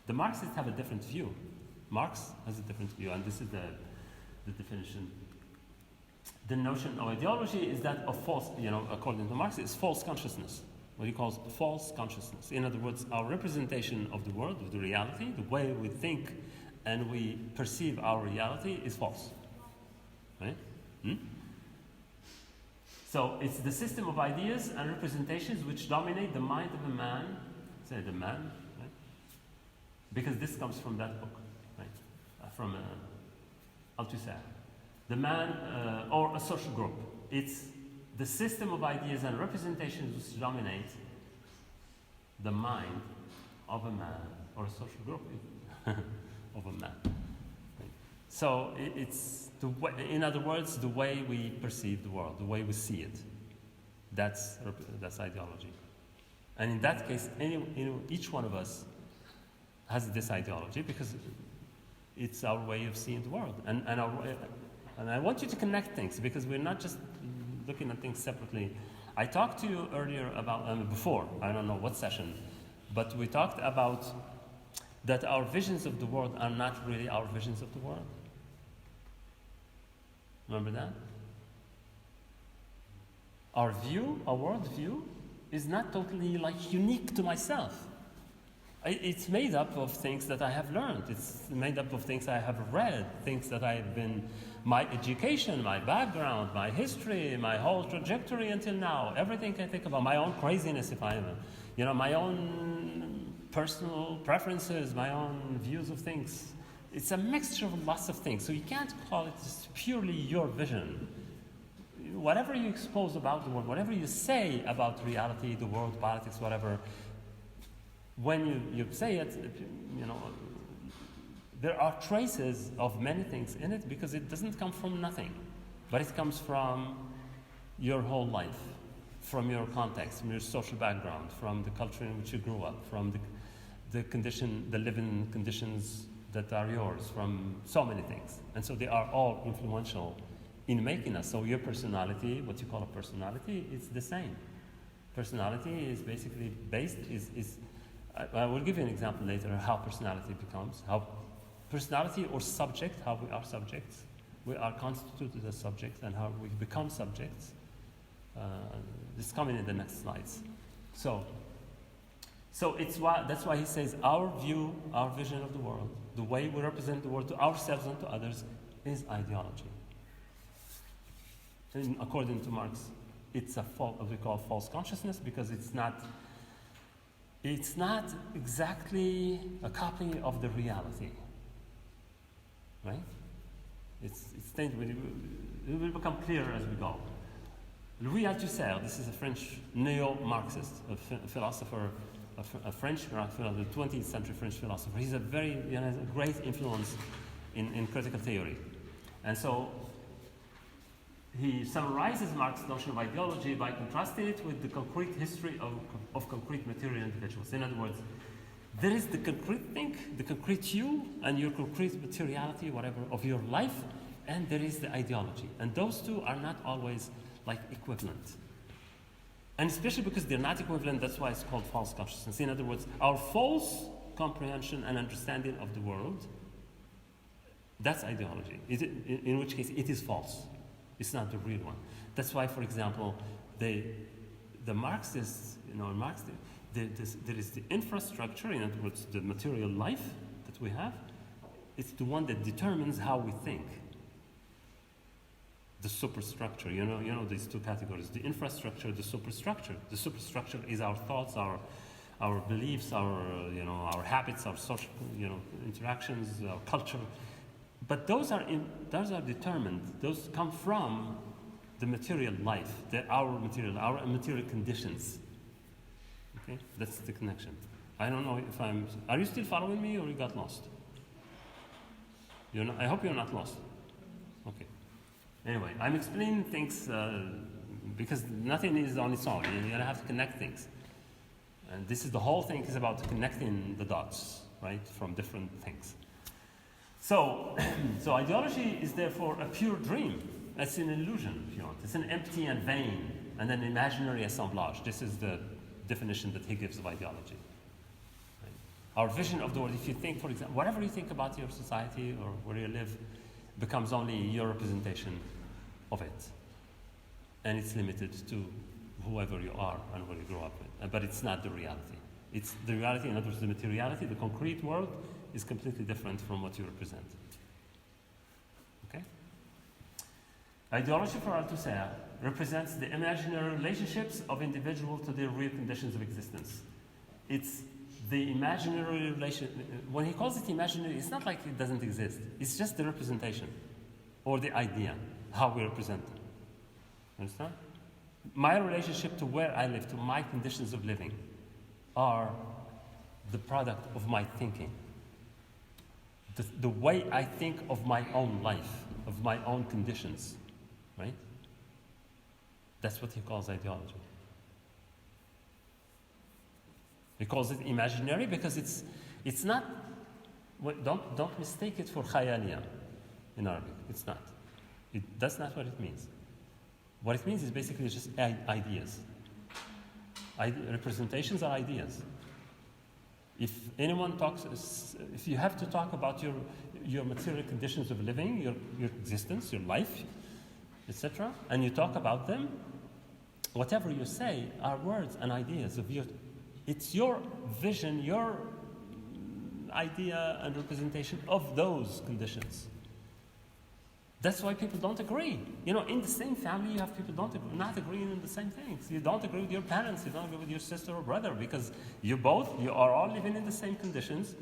the Marxists have a different view. Marx has a different view, and this is the definition. The notion of ideology is that of false, according to Marx, it's false consciousness. What he calls false consciousness. In other words, our representation of the world, of the reality, the way we think and we perceive our reality is false. Right? So it's the system of ideas and representations which dominate the mind of a man, say the man, right? Because this comes from that book, right? From Althusser. The man or a social group. It's the system of ideas and representations which dominate the mind of a man or a social group of a man. So it's in other words, the way we perceive the world, the way we see it. That's ideology. And in that case, each one of us has this ideology because it's our way of seeing the world. And And I want you to connect things because we're not just looking at things separately. I talked to you earlier about, before, I don't know what session, but we talked about that our visions of the world are not really our visions of the world. Remember that? Our view, our world view, is not totally like unique to myself. It's made up of things that I have learned. It's made up of things I have read, things that I've been, my education, my background, my history, my whole trajectory until now. Everything I think about, my own craziness if I am, my own personal preferences, my own views of things. It's a mixture of lots of things. So you can't call it just purely your vision. Whatever you expose about the world, whatever you say about reality, the world, politics, whatever, when you say it, there are traces of many things in it because it doesn't come from nothing, but it comes from your whole life, from your context, from your social background, from the culture in which you grew up, from the living conditions that are yours, from so many things. And so they are all influential in making us. So your personality, what you call a personality, it's the same. Personality is basically based, I will give you an example later how personality becomes, how personality or subject, how we are subjects, we are constituted as subjects and how we become subjects. This is coming in the next slides. So that's why he says our view, our vision of the world, the way we represent the world to ourselves and to others is ideology. And according to Marx, it's what we call false consciousness because it's not exactly a copy of the reality, right? It will become clearer as we go. Louis Althusser, this is a French neo-Marxist, a philosopher, a French philosopher, the 20th century French philosopher. He's has a great influence in critical theory. And so he summarizes Marx's notion of ideology by contrasting it with the concrete history of concrete material individuals. In other words, there is the concrete thing, the concrete you, and your concrete materiality, whatever, of your life, and there is the ideology. And those two are not always like equivalent. And especially because they're not equivalent, that's why it's called false consciousness. In other words, our false comprehension and understanding of the world, that's ideology. In which case it is false. It's not the real one. That's why, for example, the Marxists, Marx, there is the infrastructure, in other words, the material life that we have. It's the one that determines how we think. The superstructure, these two categories: the infrastructure, the superstructure. The superstructure is our thoughts, our beliefs, our habits, our social, interactions, our culture. But those are determined. Those come from the material life, our material conditions. Okay, that's the connection. I don't know if are you still following me or you got lost? I hope you're not lost. Okay. Anyway, I'm explaining things because nothing is on its own. You're gonna have to connect things. And this is the whole thing is about connecting the dots, right, from different things. So ideology is therefore a pure dream. It's an illusion, if you want. It's an empty and vain and an imaginary assemblage. This is the definition that he gives of ideology. Right? Our vision of the world, if you think, for example, whatever you think about your society or where you live, becomes only your representation of it. And it's limited to whoever you are and where you grow up with. But it's not the reality. It's the reality, in other words, the materiality, the concrete world, is completely different from what you represent. Okay? Ideology for Althusser represents the imaginary relationships of individuals to their real conditions of existence. It's the imaginary relation. When he calls it imaginary, it's not like it doesn't exist. It's just the representation or the idea, how we represent them. Understand? My relationship to where I live, to my conditions of living, are the product of my thinking. The way I think of my own life, of my own conditions, right? That's what he calls ideology. He calls it imaginary because it's not, don't mistake it for khayaliya in Arabic. It's not. That's not what it means. What it means is basically just ideas. Representations are ideas. If anyone talks, if you have to talk about your material conditions of living, your existence, your life, etc., and you talk about them, whatever you say are words and ideas of your. It's your vision, your idea and representation of those conditions. That's why people don't agree. You know, in the same family, you have people not agreeing on the same things. You don't agree with your parents, you don't agree with your sister or brother, because you are all living in the same conditions,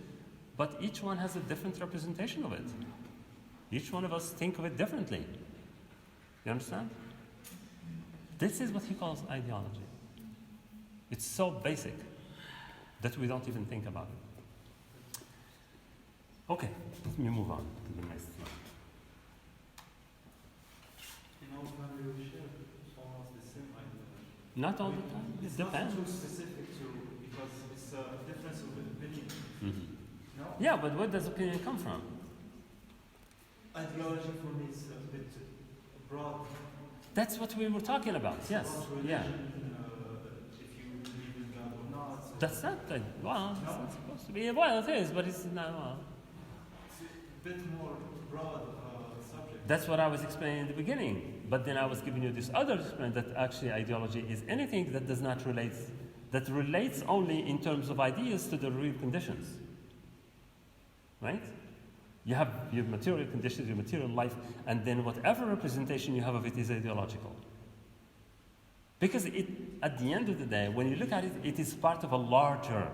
but each one has a different representation of it. Each one of us think of it differently. You understand? This is what he calls ideology. It's so basic that we don't even think about it. Okay, let me move on to the next slide. In our family, we share almost the same ideology. Not all the time. It It's depends. not too specific to, because it's a difference of opinion. Mhm. No? Yeah, but where does opinion come from? Ideology for me is a bit broad. That's what we were talking about. Yes. About Yeah. religion, if you believe in God or not. So That's not. Well, it's not supposed to be. Well, it is, but it's not. Well, it's a bit more broad subject. that's what I was explaining in the beginning. But then I was giving you this other explanation that actually ideology is anything that does not relate, that relates only in terms of ideas to the real conditions. Right? You have your material conditions, your material life, and then whatever representation you have of it is ideological. Because at the end of the day, when you look at it, it is part of a larger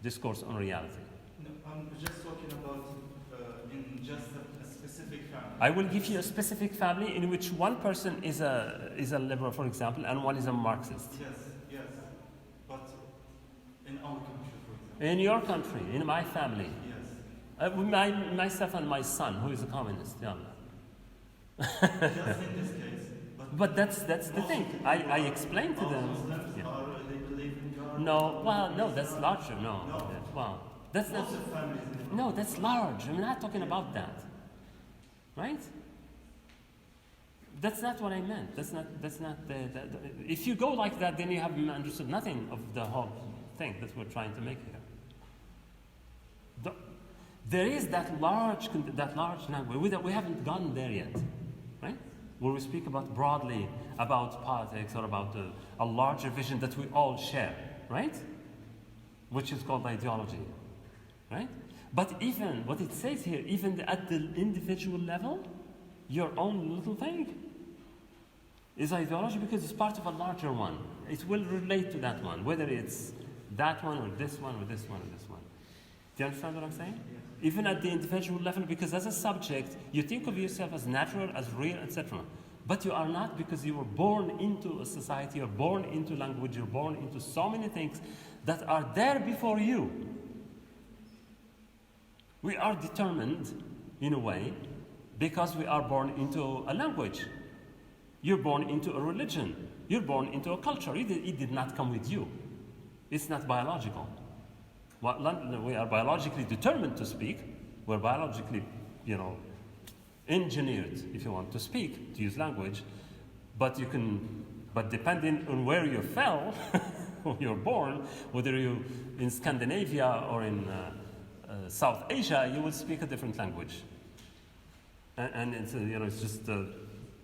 discourse on reality. No, I'm just talking about in just a specific family. I will give you a specific family in which one person is a liberal, for example, and one is a Marxist. Yes. But in our country, for example. In your country, in my family, Yes. myself and my son, who is a communist. Yeah. Just in this case. But that's the thing. I explained to All them. Muslims Yeah. they believe in God. No, that's larger. No. No. Yeah, well, that's Lots of families. no, that's large. I'm not talking about that. Right? That's not what I meant. That's not the if you go like that, then you haven't understood nothing of the whole thing that we're trying to make here. There is that large language. We haven't gone there yet, right? Where we speak about broadly about politics or about a larger vision that we all share, right? Which is called ideology, right? But even what it says here, even at the individual level, your own little thing is ideology because it's part of a larger one. It will relate to that one, whether it's that one or this one or this one or this one. Do you understand what I'm saying? Even at the individual level, because as a subject, you think of yourself as natural, as real, etc. But you are not, because you were born into a society, you're born into language, you're born into so many things that are there before you. We are determined, in a way, because we are born into a language. You're born into a religion. You're born into a culture. It did not come with you. It's not biological. We are biologically determined to speak. We're biologically, engineered, if you want, to speak, to use language. But depending on where you fell, when you're born, whether you're in Scandinavia or in South Asia, you will speak a different language. And it's, it's just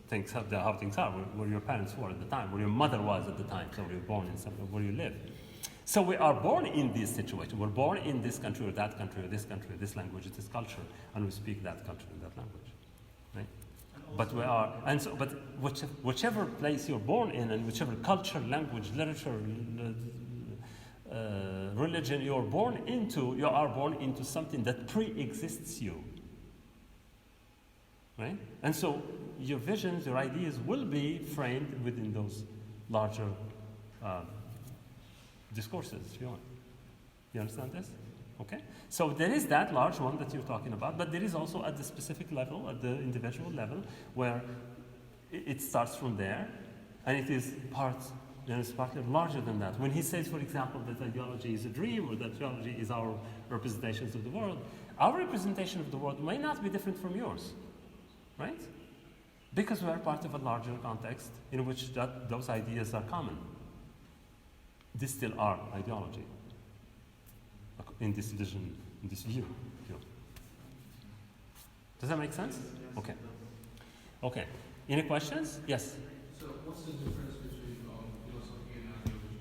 things how things are, where your parents were at the time, where your mother was at the time, so you're born in somewhere where you live. So we are born in this situation. We're born in this country or that country or this language, this culture, and we speak that culture and that language, right? But we are, and so, but whichever place you're born in, and whichever culture, language, literature, religion you're born into, you are born into something that pre-exists you, right? And so your visions, your ideas will be framed within those larger discourses, if you want. You understand this? Okay? So there is that large one that you're talking about, but there is also at the specific level, at the individual level, where it starts from there, and it is it's partly larger than that. When he says, for example, that ideology is a dream, or that ideology is our representations of the world, our representation of the world may not be different from yours, right? Because we are part of a larger context in which those ideas are common. These still are ideology in this vision, in this view. Does that make sense? Yes, Okay. it does. Okay. Any questions? Yes. So what's the difference between philosophy and ideology?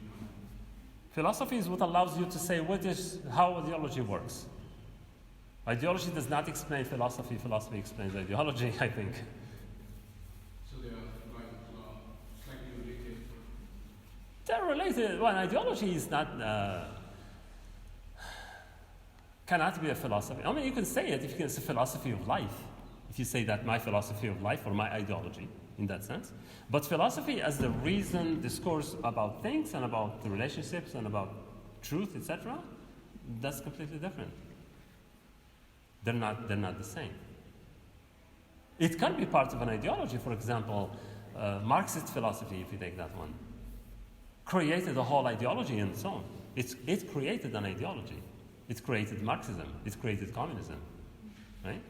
Philosophy is what allows you to say how ideology works. Ideology does not explain philosophy. Philosophy explains ideology, I think. So they are like slightly related. They're related. Well, ideology is not, cannot be a philosophy. I mean, you can say it if you can say philosophy of life. If you say that my philosophy of life or my ideology in that sense. But philosophy as the reason, discourse about things and about the relationships and about truth, etc., that's completely different. They're not the same. It can be part of an ideology. For example, Marxist philosophy, if you take that one, created a whole ideology in its own. It created an ideology. It created Marxism. It created communism, right?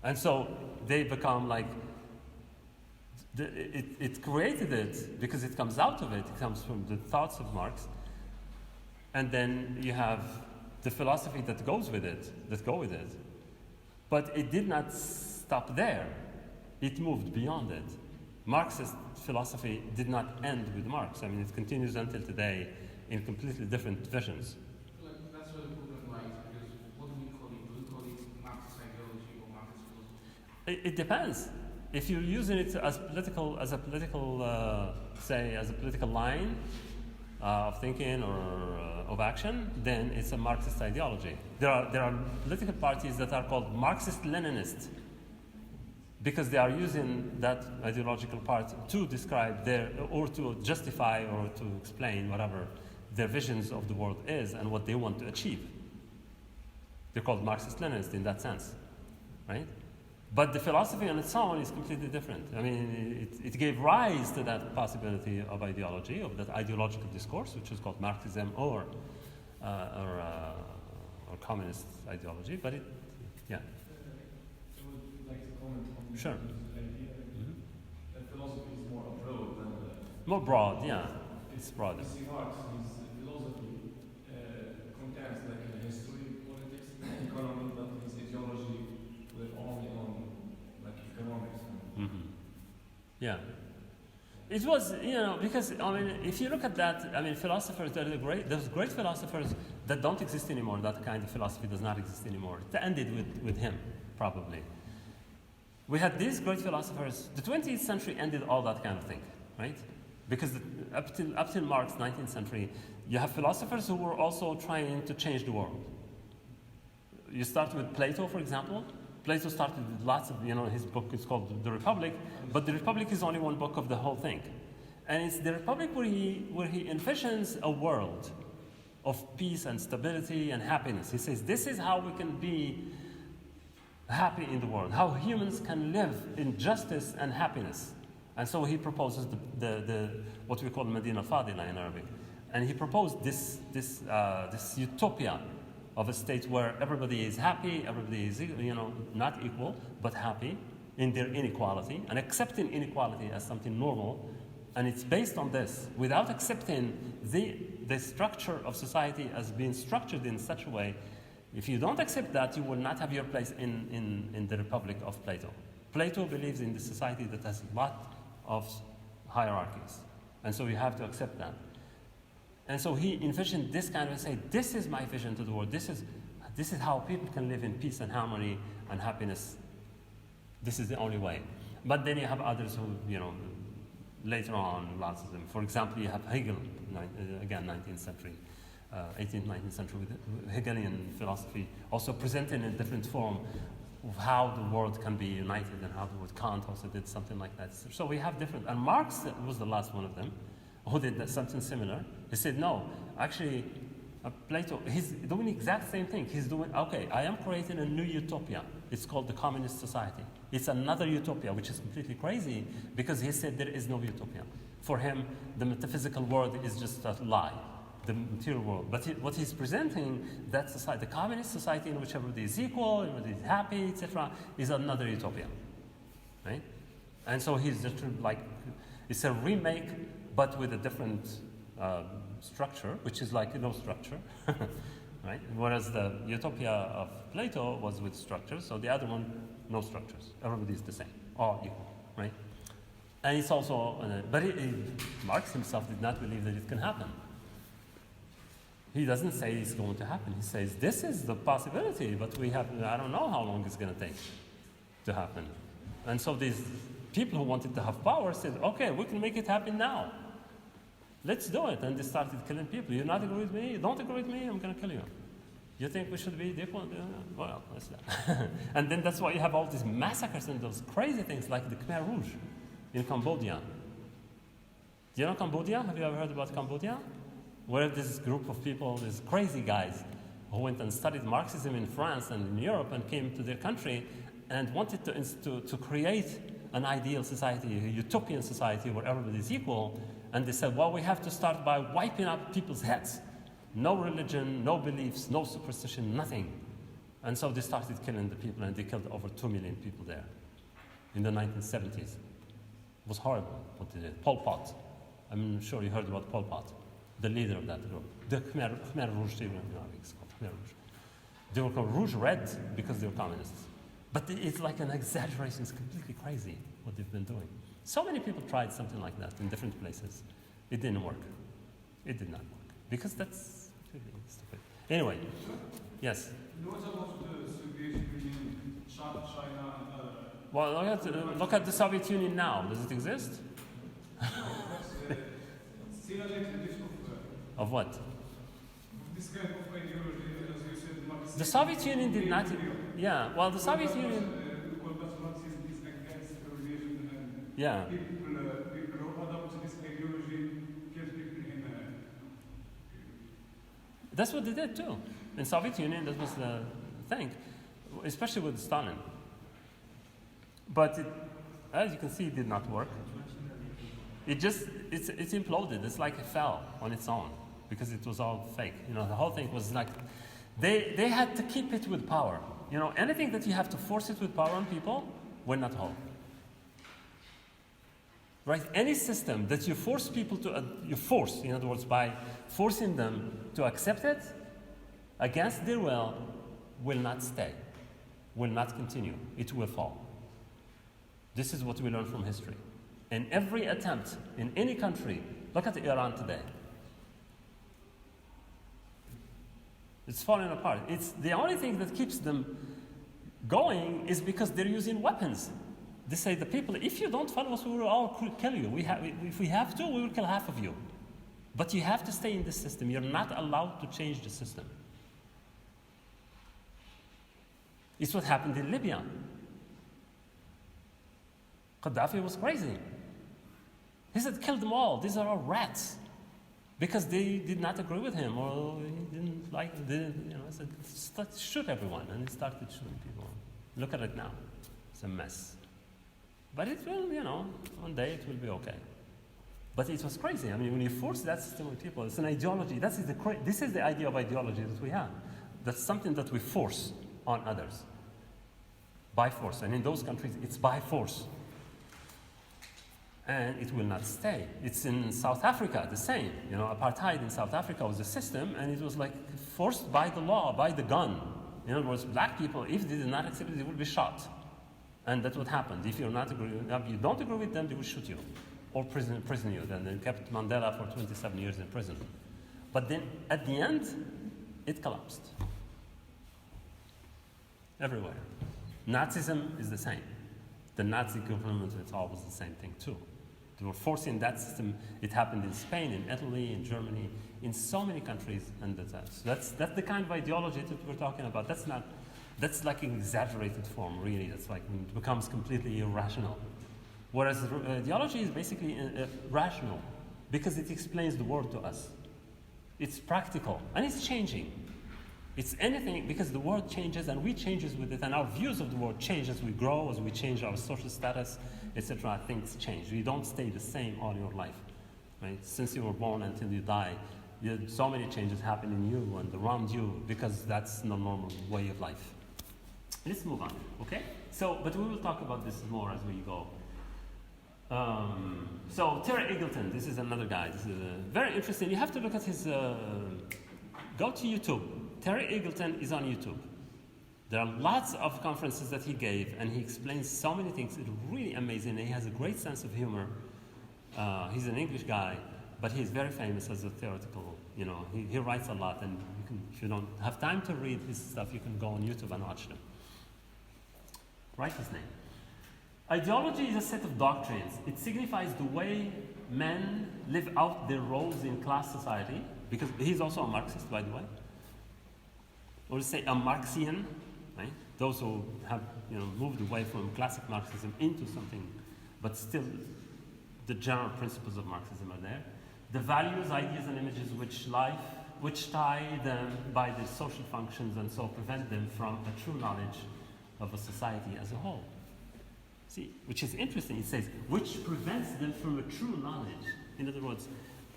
And so they become like, it created it because it comes out of it. It comes from the thoughts of Marx. And then you have the philosophy that goes with it, that go with it. But it did not stop there. It moved beyond it. Marxist philosophy did not end with Marx. I mean, it continues until today in completely different visions. Like, that's where the problem lies, because what do we call it? Do we call it Marxist ideology or Marxist philosophy? It depends. If you're using it as a political line of thinking or of action, then it's a Marxist ideology. There are political parties that are called Marxist-Leninist because they are using that ideological part to describe or to justify or to explain whatever their visions of the world is and what they want to achieve. They're called Marxist-Leninist in that sense, right? But the philosophy on its own is completely different. I mean, it gave rise to that possibility of ideology, of that ideological discourse, which is called Marxism or communist ideology. But yeah. I would like to comment on Sure. the idea that philosophy is more broad than More broad, yeah. It's broader. You see Marx, his philosophy contains like a history, politics, economy, but his ideology were only on like economics. Yeah. It was, because, I mean, if you look at that, I mean, philosophers, there's great philosophers that don't exist anymore. That kind of philosophy does not exist anymore. It ended with him, probably. We had these great philosophers. The 20th century ended all that kind of thing, right? Because up till Marx, 19th century, you have philosophers who were also trying to change the world. You start with Plato, for example. Plato started with lots of, his book is called The Republic, but The Republic is only one book of the whole thing. And it's The Republic where he envisions a world of peace and stability and happiness. He says, this is how we can be happy in the world, how humans can live in justice and happiness. And so he proposes the what we call Medina Fadila in Arabic. And he proposed this utopia of a state where everybody is happy, everybody is, not equal, but happy in their inequality, and accepting inequality as something normal. And it's based on this, without accepting the structure of society as being structured in such a way. If you don't accept that, you will not have your place in the Republic of Plato. Plato believes in the society that has a lot of hierarchies. And so you have to accept that. And so he envisioned this kind of say, this is my vision to the world. This is how people can live in peace and harmony and happiness. This is the only way. But then you have others who, later on, lots of them. For example, you have Hegel, again, 19th century, 18th, 19th century, with Hegelian philosophy, also presented in a different form of how the world can be united and how the world Kant also did something like that. So we have different, and Marx was the last one of them, who did something similar. He said, no, actually, Plato, he's doing the exact same thing. He's doing, okay, I am creating a new utopia. It's called the communist society. It's another utopia, which is completely crazy, because he said there is no utopia. For him, the metaphysical world is just a lie, the material world. But what he's presenting, that society, the communist society in which everybody is equal, everybody is happy, etc., is another utopia, right? And so he's just like, it's a remake, but with a different structure, which is like no structure, right? Whereas the Utopia of Plato was with structures, so the other one, no structures. Everybody's the same, all equal, right? And it's also, but Marx himself did not believe that it can happen. He doesn't say it's going to happen. He says this is the possibility, but I don't know how long it's going to take to happen. And so these people who wanted to have power said, okay, we can make it happen now. Let's do it. And they started killing people. You not agree with me? You don't agree with me? I'm going to kill you. You think we should be equal? Well, that's that. And then that's why you have all these massacres and those crazy things like the Khmer Rouge in Cambodia. Do you know Cambodia? Have you ever heard about Cambodia? Where this group of people, these crazy guys, who went and studied Marxism in France and in Europe and came to their country and wanted to create an ideal society, a utopian society where everybody is equal. And they said, well, we have to start by wiping out people's heads. No religion, no beliefs, no superstition, nothing. And so they started killing the people, and they killed over 2 million people there in the 1970s. It was horrible what they did. Pol Pot. I'm sure you heard about Pol Pot, the leader of that group. The Khmer Rouge, it's called Khmer Rouge. They were called Rouge Red because they were communists. But it's like an exaggeration. It's completely crazy what they've been doing. So many people tried something like that in different places. It didn't work. It did not work. Because that's really stupid. Anyway, yes? What about the Soviet Union, China, and other? Well, look at the Soviet Union now. Does it exist? Of what? This kind of ideology, as you said, Marxism. The Soviet Union did not. Yeah, well, the Soviet Union. Marxism is against religion and Yeah. people who adopt this ideology kill people in. That's what they did too. In Soviet Union, that was the thing, especially with Stalin. But as you can see, it did not work. It's imploded. It's like it fell on its own because it was all fake. The whole thing was like, they had to keep it with power. Anything that you have to force it with power on people will not hold. Right? Any system that you force people to, in other words, by forcing them to accept it against their will not stay, will not continue. It will fall. This is what we learn from history. And every attempt in any country, look at Iran today. It's falling apart. It's the only thing that keeps them going is because they're using weapons. They say the people, if you don't follow us, we will all kill you. If we have to, we will kill half of you. But you have to stay in this system. You're not allowed to change the system. It's what happened in Libya. Gaddafi was crazy. He said, kill them all. These are all rats. Because they did not agree with him, or he didn't like, said, shoot everyone. And he started shooting people. Look at it now. It's a mess. But it will, one day it will be okay. But it was crazy. I mean, when you force that system on people, it's an ideology. This is the idea of ideology that we have. That's something that we force on others. By force. And in those countries, it's by force. And it will not stay. It's in South Africa, the same. Apartheid in South Africa was a system, and it was like forced by the law, by the gun. In other words, black people, if they did not accept it, they would be shot. And that's what happened. If you don't agree with them, they will shoot you or prison you. And they kept Mandela for 27 years in prison. But then at the end, it collapsed. Everywhere. Nazism is the same. The Nazi government, it's always the same thing too. They were forcing that system. It happened in Spain, in Italy, in Germany, in so many countries. And that's the kind of ideology that we're talking about. That's like an exaggerated form, really. That's like it becomes completely irrational. Whereas ideology is basically rational because it explains the world to us. It's practical and it's changing. It's anything because the world changes and we changes with it, and our views of the world change as we grow, as we change our social status, etc. Things change. You don't stay the same all your life, right? Since you were born until you die, so many changes happen in you and around you because that's the normal way of life. Let's move on, okay? But we will talk about this more as we go. So Terry Eagleton, this is another guy. This is very interesting. You have to look at his. Go to YouTube. Terry Eagleton is on YouTube. There are lots of conferences that he gave, and he explains so many things. It's really amazing. He has a great sense of humor. He's an English guy, but he's very famous as a theoretical. He writes a lot, and if you don't have time to read his stuff, you can go on YouTube and watch them. Write his name. Ideology is a set of doctrines. It signifies the way men live out their roles in class society, because he's also a Marxist, by the way. Or say a Marxian, right? Those who have moved away from classic Marxism into something, but still the general principles of Marxism are there. The values, ideas, and images which tie them by their social functions and so prevent them from a true knowledge of a society as a whole. See, which is interesting. It says, which prevents them from a true knowledge. In other words,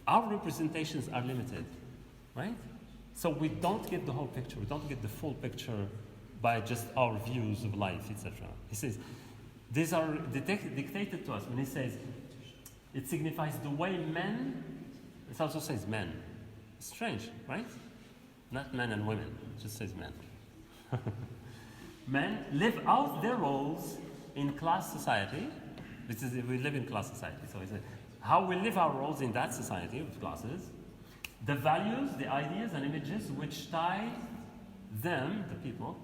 our representations are limited, right? So we don't get the whole picture. We don't get the full picture by just our views of life, etc. He says, these are dictated to us. When he says, it signifies the way men, it also says men. Strange, right? Not men and women, it just says men. Men live out their roles in class society. We live in class society. So he said, how we live our roles in that society of classes, the values, the ideas and images which tie them, the people,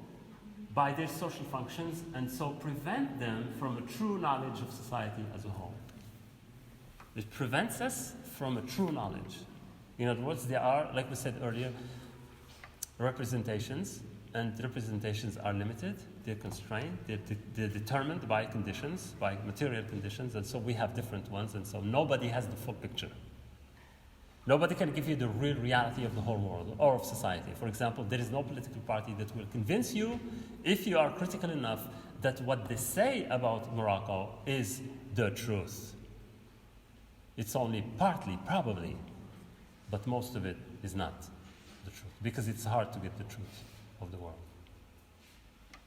by their social functions and so prevent them from a true knowledge of society as a whole. It prevents us from a true knowledge. In other words, there are, like we said earlier, representations, and representations are limited, they're constrained, they're determined by conditions, by material conditions, and so we have different ones, and so nobody has the full picture. Nobody can give you the real reality of the whole world or of society. For example, there is no political party that will convince you, if you are critical enough, that what they say about Morocco is the truth. It's only partly, probably, but most of it is not the truth, because it's hard to get the truth of the world.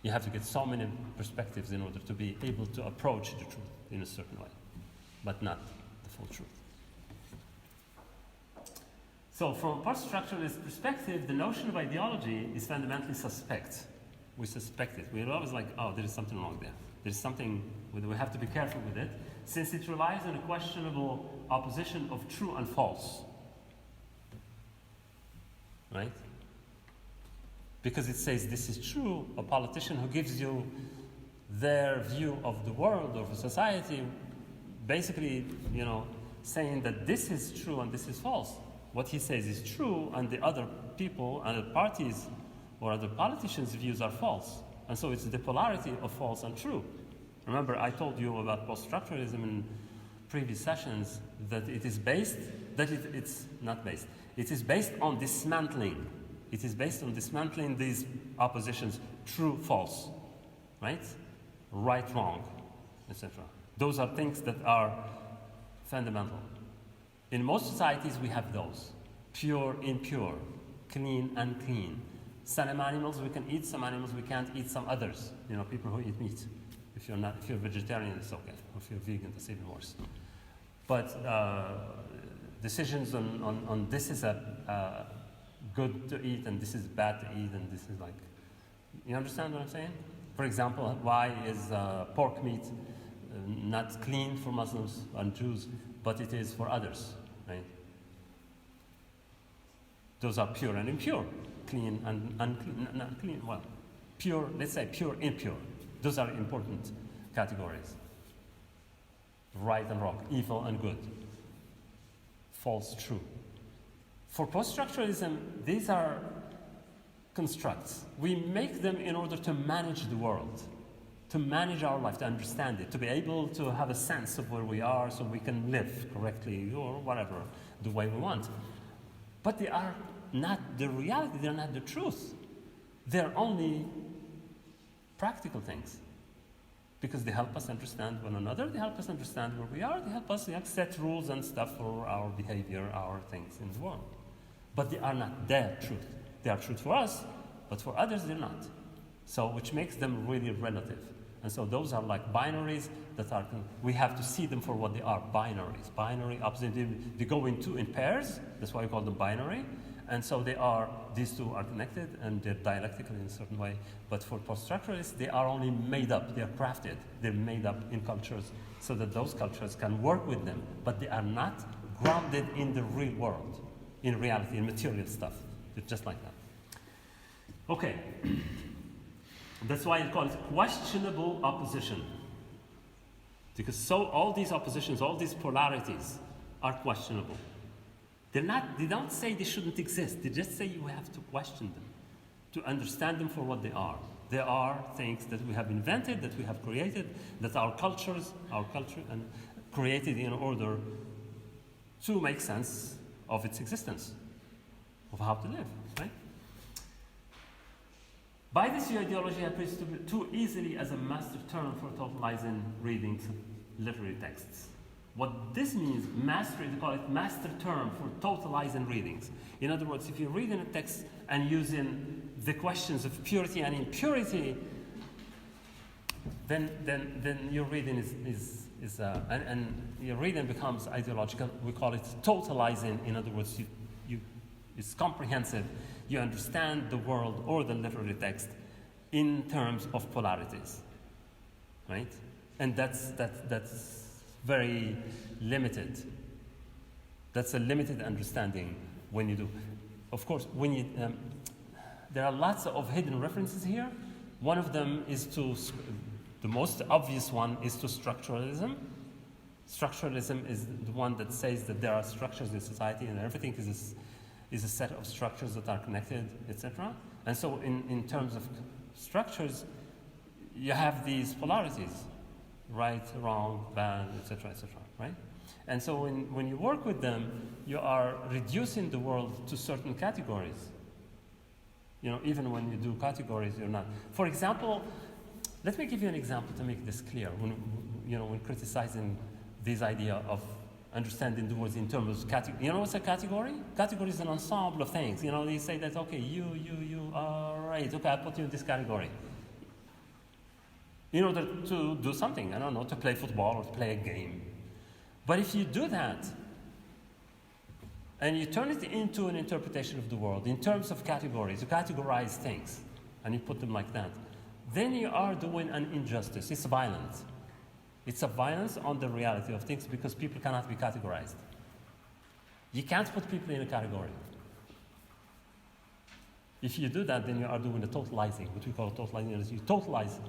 You have to get so many perspectives in order to be able to approach the truth in a certain way, but not the full truth. So from a post-structuralist perspective, the notion of ideology is fundamentally suspect. We suspect it. We're always like, oh, there is something wrong there. There's something, we have to be careful with it, since it relies on a questionable opposition of true and false. Right? Because it says this is true, a politician who gives you their view of the world, of society, basically, saying that this is true and this is false. What he says is true, and the other people, other parties, or other politicians' views are false. And so it's the polarity of false and true. Remember, I told you about post-structuralism in previous sessions, that it is based, it's not based. It is based on dismantling. It is based on dismantling these oppositions, true, false, right? Right, wrong, etc. Those are things that are fundamental. In most societies, we have those. Pure, impure, clean, unclean. Some animals we can eat, some animals we can't eat, some others. People who eat meat. If you're vegetarian, it's okay. If you're vegan, it's even worse. But decisions on this is a good to eat and this is bad to eat and this is like, you understand what I'm saying? For example, why is pork meat not clean for Muslims and Jews, but it is for others, right? Those are pure and impure, clean and unclean, not clean, well, pure, let's say pure, impure. Those are important categories. Right and wrong, evil and good, false, true. For post-structuralism, these are constructs. We make them in order to manage the world, to manage our life, to understand it, to be able to have a sense of where we are so we can live correctly or whatever, the way we want. But they are not the reality, they're not the truth. They're only practical things. Because they help us understand one another, they help us understand where we are, they help us set rules and stuff for our behavior, our things in the world. But they are not their truth. They are truth for us, but for others they're not. So, which makes them really relative. And so those are like binaries that are, we have to see them for what they are, binaries. Binary, opposite, they go in pairs, that's why we call them binary. And so these two are connected and they're dialectical in a certain way. But for post-structuralists, they are only made up, they're crafted, they're made up in cultures so that those cultures can work with them, but they are not grounded in the real world, in reality, in material stuff. They're just like that. Okay. That's why I call it questionable opposition. Because all these oppositions, all these polarities are questionable. They don't say they shouldn't exist. They just say you have to question them, to understand them for what they are. They are things that we have invented, that we have created, that our culture and created in order to make sense of its existence, of how to live, right? By this view, ideology appears to be too easily as a master term for totalizing readings of literary texts. What this means, mastery, they call it master term for totalizing readings. In other words, if you're reading a text and using the questions of purity and impurity, then your reading and your reading becomes ideological. We call it totalizing. In other words, it's comprehensive. You understand the world or the literary text in terms of polarities, right? And that's very limited. That's a limited understanding when you do. Of course, when you there are lots of hidden references here. One of them is the most obvious one is to structuralism. Structuralism is the one that says that there are structures in society and everything is a set of structures that are connected, etc. And so in terms of structures, you have these polarities, right, wrong, bad, etc., right? And so when you work with them, you are reducing the world to certain categories. You know, even when you do categories, you're not. For example, let me give you an example to make this clear. When criticizing this idea of understanding the words in terms of category. You know what's a category? Category is an ensemble of things. You know, they say that, okay, you, all right, okay, I'll put you in this category. In order to do something, I don't know, to play football or to play a game. But if you do that, and you turn it into an interpretation of the world in terms of categories, you categorize things, and you put them like that, then you are doing an injustice. It's violence. It's a violence on the reality of things because people cannot be categorized. You can't put people in a category. If you do that, then you are doing a totalizing, what we call totalizing. You totalize.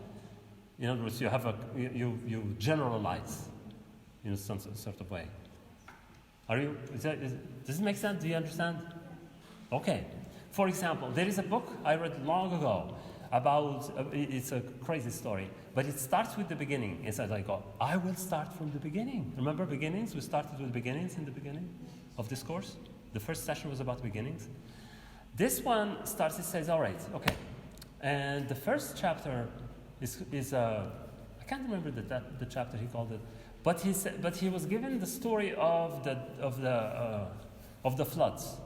In other words, you generalize in some sort of way. Does it make sense? Do you understand? Okay. For example, there is a book I read long ago about, it's a crazy story, but it starts with the beginning. It says, I will start from the beginning. Remember beginnings? We started with beginnings in the beginning of this course. The first session was about beginnings. This one starts, it says, all right, okay. And the first chapter is I can't remember the chapter he called it, but he was given the story of the floods,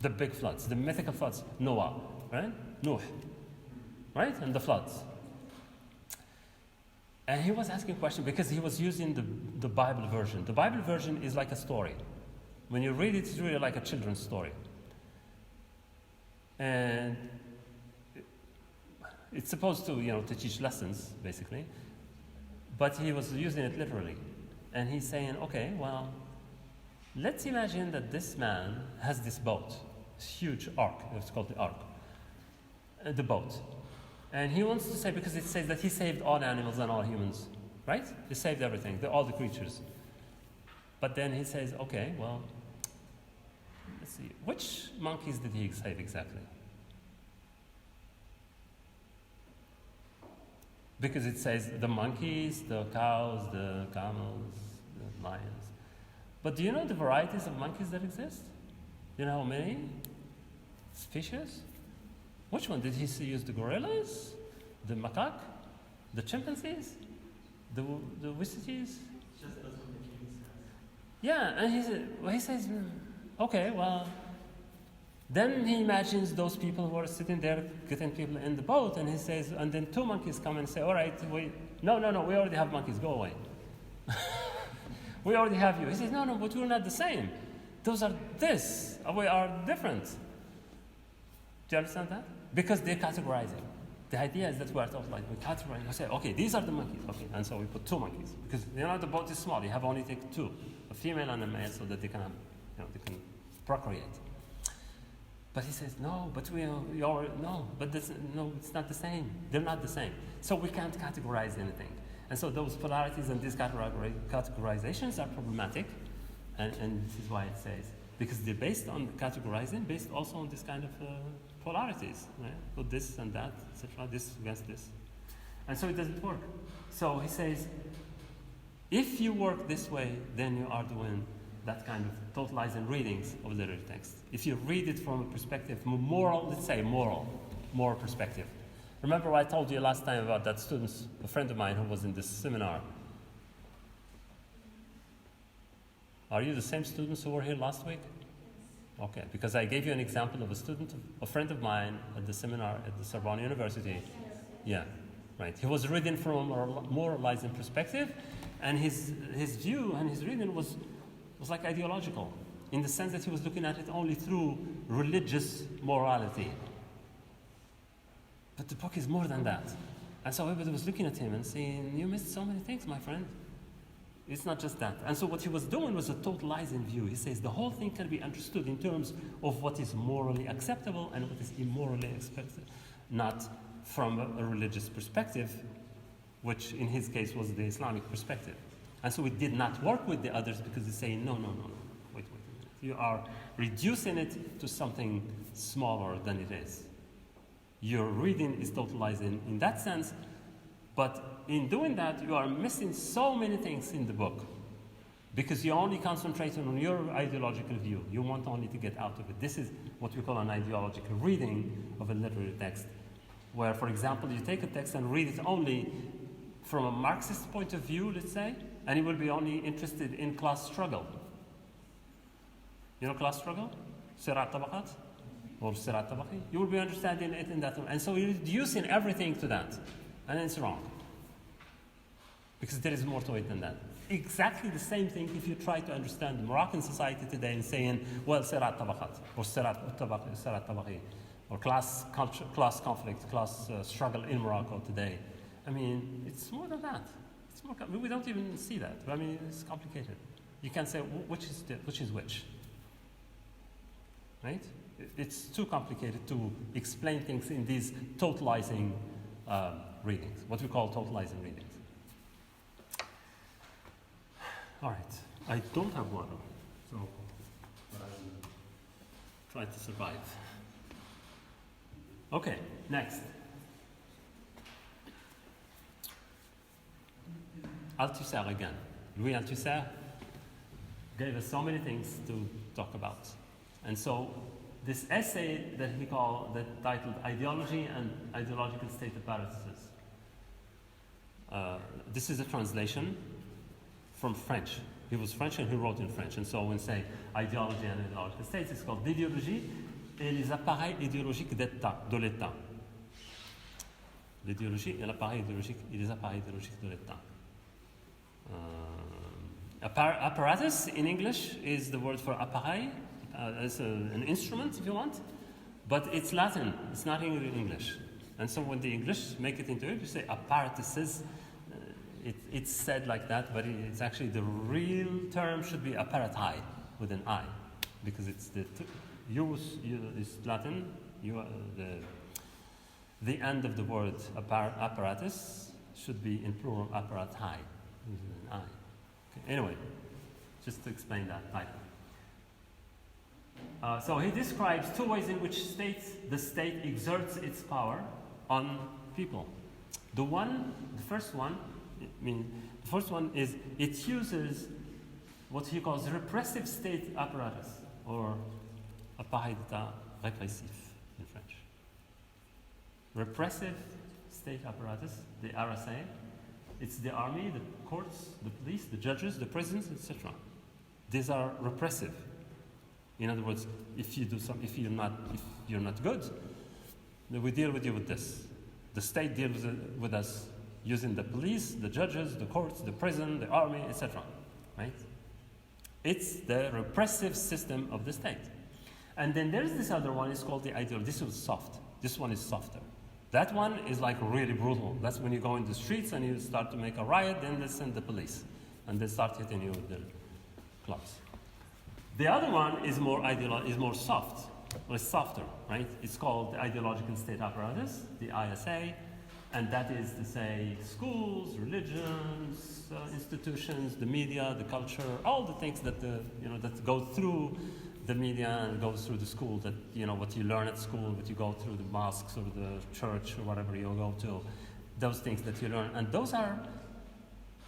the big floods, the mythical floods, Noah, right? Nuh, right? And the floods. And he was asking a question because he was using the Bible version. The Bible version is like a story. When you read it, it's really like a children's story. And it's supposed to, to teach lessons, basically. But he was using it literally. And he's saying, okay, well, let's imagine that this man has this boat, this huge ark, it's called the ark, the boat. And he wants to say, because it says that he saved all animals and all humans, right? He saved everything, all the creatures. But then he says, okay, well, let's see, which monkeys did he save exactly? Because it says the monkeys, the cows, the camels, the lions. But do you know the varieties of monkeys that exist? Do you know how many species? Which one? Did he use the gorillas, the macaque, the chimpanzees, the wisities? Just as what the king says. Yeah, and he says, okay, well, Then he imagines those people who are sitting there getting people in the boat, and he says, and then two monkeys come and say, all right, no, we already have monkeys, go away. We already have you. He says, no, but we're not the same. Those are this, we are different. Do you understand that? Because they're categorizing. The idea is that we are taught like we categorize, we say, okay, these are the monkeys, okay, and so we put two monkeys. Because the boat is small, you have only take two, a female and a male, so that they can have, they can procreate. But he says, no, but it's not the same. They're not the same. So we can't categorize anything. And so those polarities and these categorizations are problematic. And this is why it says, because they're based on categorizing, based also on this kind of polarities. Right? Put this and that, etc., this against this. And so it doesn't work. So he says, if you work this way, then you are doing that kind of totalizing readings of literary text. If you read it from a perspective, moral perspective. Remember what I told you last time about that student, a friend of mine who was in this seminar. Are you the same students who were here last week? Okay, because I gave you an example of a friend of mine at the seminar at the Sorbonne University. Yeah, right. He was reading from a moralizing perspective, and his view and his reading was like ideological, in the sense that he was looking at it only through religious morality. But the book is more than that. And so everybody was looking at him and saying, you missed so many things, my friend. It's not just that. And so what he was doing was a totalizing view. He says the whole thing can be understood in terms of what is morally acceptable and what is immorally expected, not from a religious perspective, which in his case was the Islamic perspective. And so we did not work with the others because they say, no, wait a minute. You are reducing it to something smaller than it is. Your reading is totalizing in that sense, but in doing that, you are missing so many things in the book because you only concentrate on your ideological view. You want only to get out of it. This is what we call an ideological reading of a literary text, where, for example, you take a text and read it only from a Marxist point of view, let's say, and you will be only interested in class struggle. You know class struggle? Sirat tabaqat? Or Sirat tabaqi? You will be understanding it in that way. And so you're reducing everything to that. And it's wrong. Because there is more to it than that. Exactly the same thing if you try to understand Moroccan society today and saying, well, Sirat tabaqat, or Sirat tabaqi, or class conflict, class struggle in Morocco today. I mean, it's more than that. It's more. We don't even see that. I mean, it's complicated. You can say which is which, right? It's too complicated to explain things in these totalizing readings, what we call totalizing readings. All right, I don't have water, so but I will try to survive. Okay, next. Althusser again. Louis Althusser gave us so many things to talk about. And so this essay that he called, that titled Ideology and Ideological State Apparatuses. This is a translation from French. He was French and he wrote in French. And so when we say ideology and ideological states, it's called l'idéologie et les appareils idéologiques de l'État. L'idéologie et l'appareil idéologique et les appareils idéologiques de l'État. Apparatus in English is the word for appareil. It's an instrument, if you want, but it's Latin. It's not English. And so when the English make it into it, you say apparatuses. It's said like that, but it's actually the real term should be apparati with an I, because it's the is Latin. The end of the word apparatus should be in plural apparati with an I. Okay, anyway, just to explain that title. So he describes two ways in which the state exerts its power on people. The first one is it uses what he calls repressive state apparatus, or appareil d'état répressif in French. Repressive state apparatus, the RSA, it's the army, the courts, the police, the judges, the prisons, etc. These are repressive. In other words, if if you're not good, then we deal with you with this. The state deals with us using the police, the judges, the courts, the prison, the army, etc. Right? It's the repressive system of the state. And then there's this other one, it's called the ideology. This is soft. This one is softer. That one is like really brutal. That's when you go in the streets and you start to make a riot, then they send the police. And they start hitting you with their clubs. The other one is more soft, or it's softer, right? It's called the ideological state apparatus, the ISA, and that is to say schools, religions, institutions, the media, the culture, all the things that that go through the media and goes through the school. That what you learn at school, what you go through the mosques or the church or whatever you go to, those things that you learn, and those are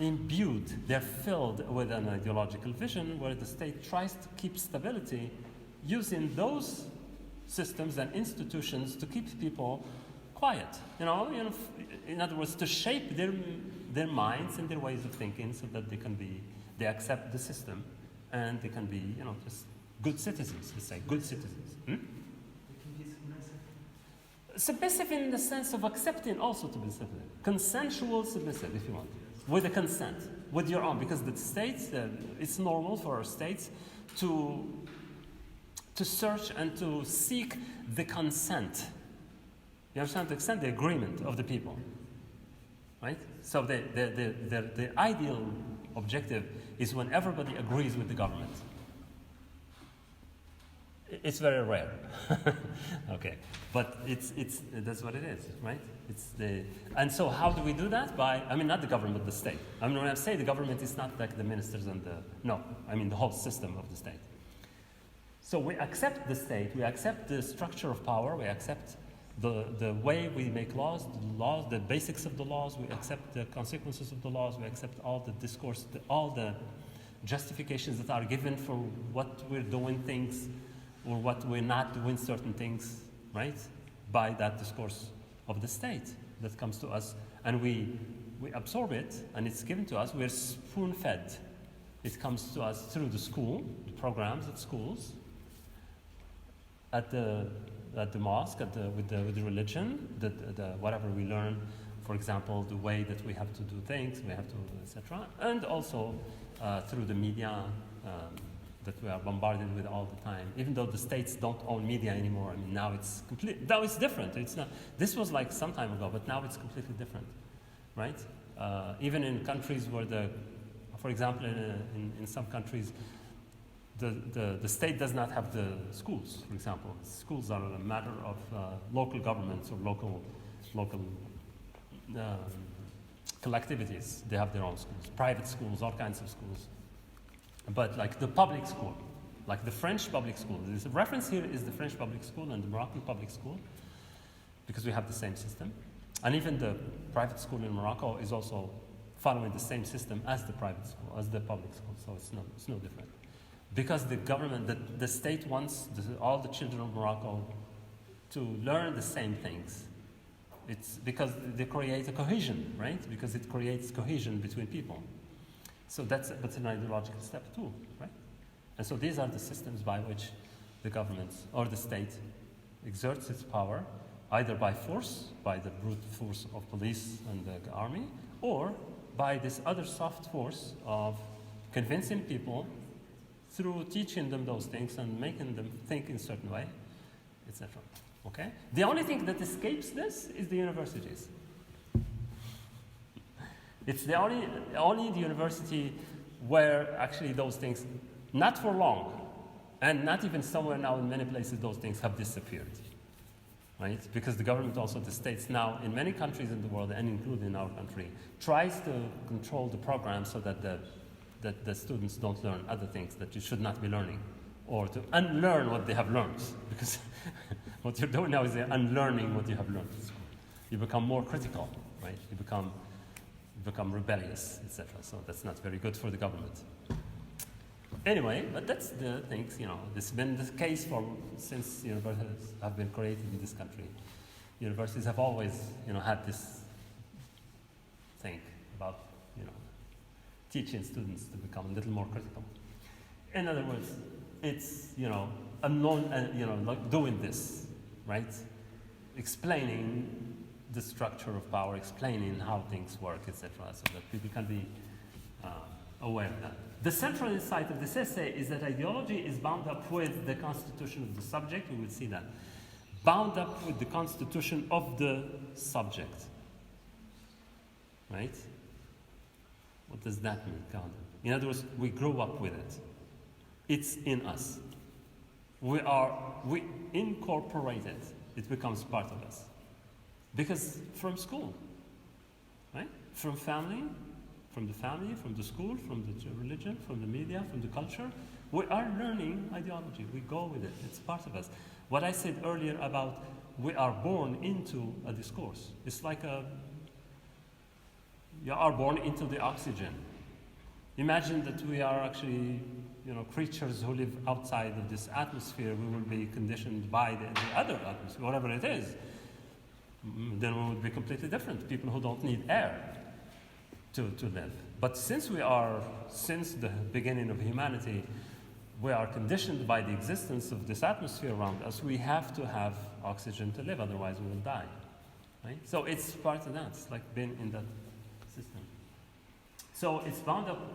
imbued, they're filled with an ideological vision where the state tries to keep stability using those systems and institutions to keep people quiet. In other words, to shape their minds and their ways of thinking so that they accept the system and they can be, just good citizens, let's say, good citizens. They can be submissive. Submissive in the sense of accepting also to be submissive. Consensual submissive, if you want. With a consent, with your own, because the states, it's normal for our states to search and to seek the consent. You understand? The consent, the agreement of the people, right? So the ideal objective is when everybody agrees with the government. It's very rare, okay, but that's what it is, right? And so how do we do that? Not the government, but the state. When I say the government, it's not like the ministers and the whole system of the state. So we accept the state, we accept the structure of power, we accept the way we make laws, the basics of the laws, we accept the consequences of the laws, we accept all the discourse, all the justifications that are given for what we're doing things or what we're not doing certain things, right? By that discourse of the state that comes to us, and we absorb it, and it's given to us. We're spoon-fed. It comes to us through the school, the programs at schools, at the mosque, with the religion, whatever we learn. For example, the way that we have to do things, we have to, etc., and also through the media. That we are bombarded with all the time, even though the states don't own media anymore. Now it's different. It's not. This was like some time ago, but now it's completely different, right? Even in countries where for example, in some countries, the state does not have the schools. For example, schools are a matter of local governments or local collectivities. They have their own schools, private schools, all kinds of schools. But like the public school, like the French public school. The reference here is the French public school and the Moroccan public school, because we have the same system. And even the private school in Morocco is also following the same system as the private school, as the public school. So it's no different. Because the government, the state wants all the children of Morocco to learn the same things. It's because they create a cohesion, right? Because it creates cohesion between people. So that's an ideological step too, right? And so these are the systems by which the government or the state exerts its power, either by force, by the brute force of police and the army, or by this other soft force of convincing people through teaching them those things and making them think in a certain way, etc. Okay? The only thing that escapes this is the universities. It's the only the university where actually those things, not for long, and not even somewhere now in many places, those things have disappeared, right? Because the government, also the states now, in many countries in the world, and including in our country, tries to control the program so that the students don't learn other things that you should not be learning, or to unlearn what they have learned. Because what you're doing now is unlearning what you have learned. You become more critical, right? You become rebellious, etc. So that's not very good for the government. Anyway, but that's the things, this has been the case since universities have been created in this country. Universities have always, had this thing about, teaching students to become a little more critical. In other words, it's like doing this, right? Explaining the structure of power, explaining how things work, etc., so that people can be aware of that. The central insight of this essay is that ideology is bound up with the constitution of the subject. We will see that. Bound up with the constitution of the subject. Right? What does that mean, Gandhi? In other words, we grow up with it. It's in us. We incorporate it. It becomes part of us. Because from school, right? From family, from the school, from the religion, from the media, from the culture, we are learning ideology. We go with it. It's part of us. What I said earlier about we are born into a discourse. It's like you are born into the oxygen. Imagine that we are actually, creatures who live outside of this atmosphere. We will be conditioned by the other atmosphere, whatever it is. Then we would be completely different. People who don't need air to live. But since the beginning of humanity, we are conditioned by the existence of this atmosphere around us. We have to have oxygen to live, otherwise we will die. Right? So it's part of that. It's like being in that system. So it's bound up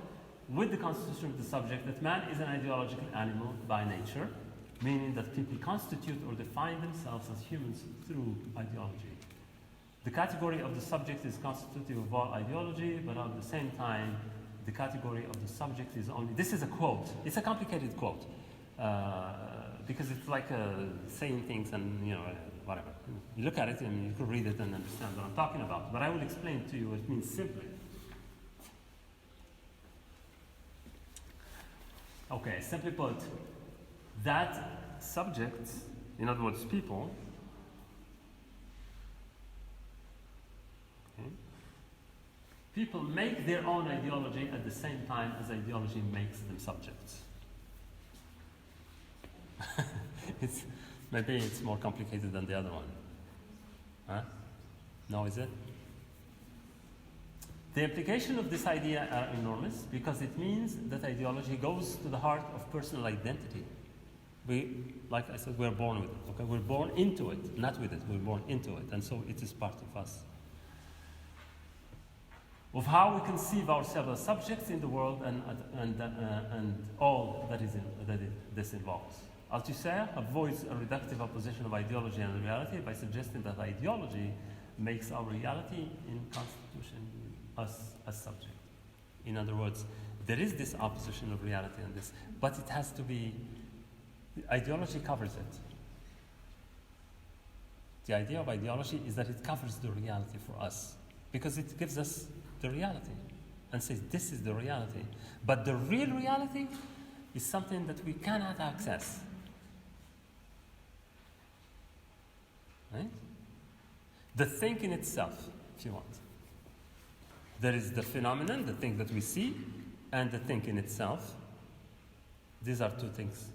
with the constitution of the subject that man is an ideological animal by nature, meaning that people constitute or define themselves as humans through ideology. The category of the subject is constitutive of all ideology, but at the same time, the category of the subject is only... This is a quote. It's a complicated quote, because it's like saying things and, whatever. You look at it and you can read it and understand what I'm talking about. But I will explain to you what it means simply. Okay, simply put, that subject, in other words, people, people make their own ideology at the same time as ideology makes them subjects. Maybe it's more complicated than the other one. Huh? No, is it? The implication of this idea are enormous because it means that ideology goes to the heart of personal identity. Like I said, we're born with it. Okay? We're born into it, not with it. We're born into it, and so it is part of us. Of how we conceive ourselves as subjects in the world and all that this involves. Althusser avoids a reductive opposition of ideology and reality by suggesting that ideology makes our reality in constitution us as subject. In other words, there is this opposition of reality and this, but it has to be, ideology covers it. The idea of ideology is that it covers the reality for us because it gives us the reality and says this is the reality. But the real reality is something that we cannot access. Right? The thing in itself, if you want. There is the phenomenon, the thing that we see, and the thing in itself. These are two things.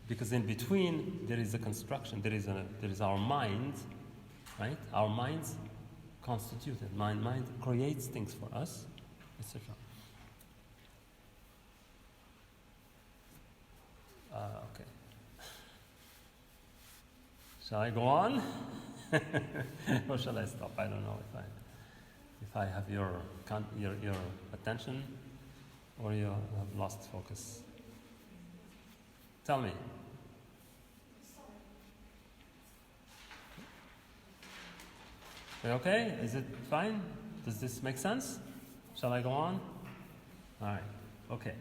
Because in between, there is a construction. There is our mind, right? Our minds constituted. Mind creates things for us, etc. Okay. Shall I go on? Or shall I stop? I don't know if I have your attention or you have lost focus. Tell me. Okay? Is it fine? Does this make sense? Shall I go on? All right. Okay.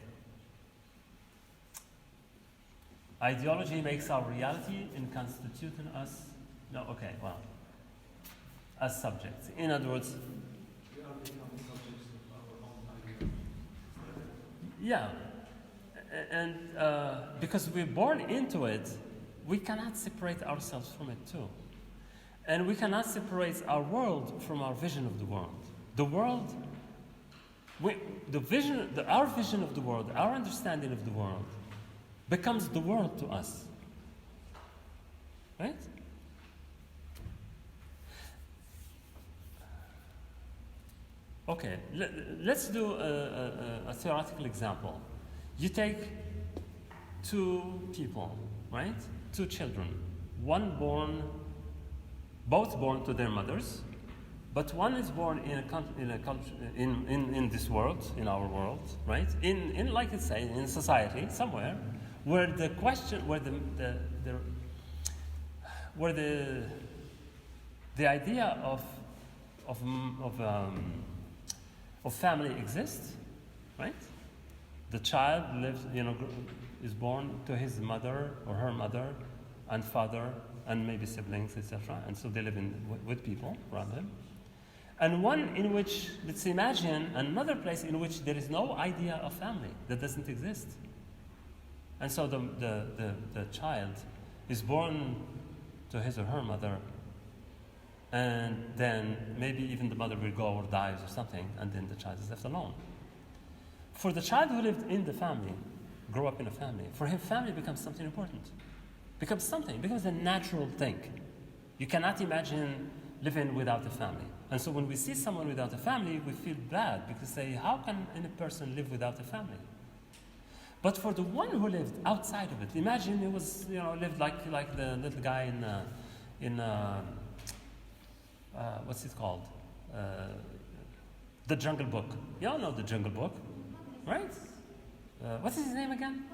Ideology makes our reality in constituting us. No, okay, well, as subjects. In other words, We are becoming subjects of our own ideology. yeah, and because we're born into it, we cannot separate ourselves from it too. And we cannot separate our world from our vision of the world. The world, our vision of the world, our understanding of the world, becomes the world to us. Right? Okay, let's do a theoretical example. You take two people, right? Two children. Both born to their mothers, but one is born in this world, in our world, right? In like let's say in society somewhere, where the question, where the idea of family exists, right? The child lives, is born to his mother or her mother and father and maybe siblings, etc. And so they live with people around him. And one in which, let's imagine another place in which there is no idea of family, that doesn't exist. And so the child is born to his or her mother, and then maybe even the mother will go or dies or something, and then the child is left alone. For the child who lived in the family, grew up in a family, for him family becomes something important. Becomes a natural thing. You cannot imagine living without a family. And so when we see someone without a family, we feel bad because say, how can any person live without a family? But for the one who lived outside of it, imagine he was, lived like the little guy in what's it called? The Jungle Book. You all know the Jungle Book, right? What's his name again?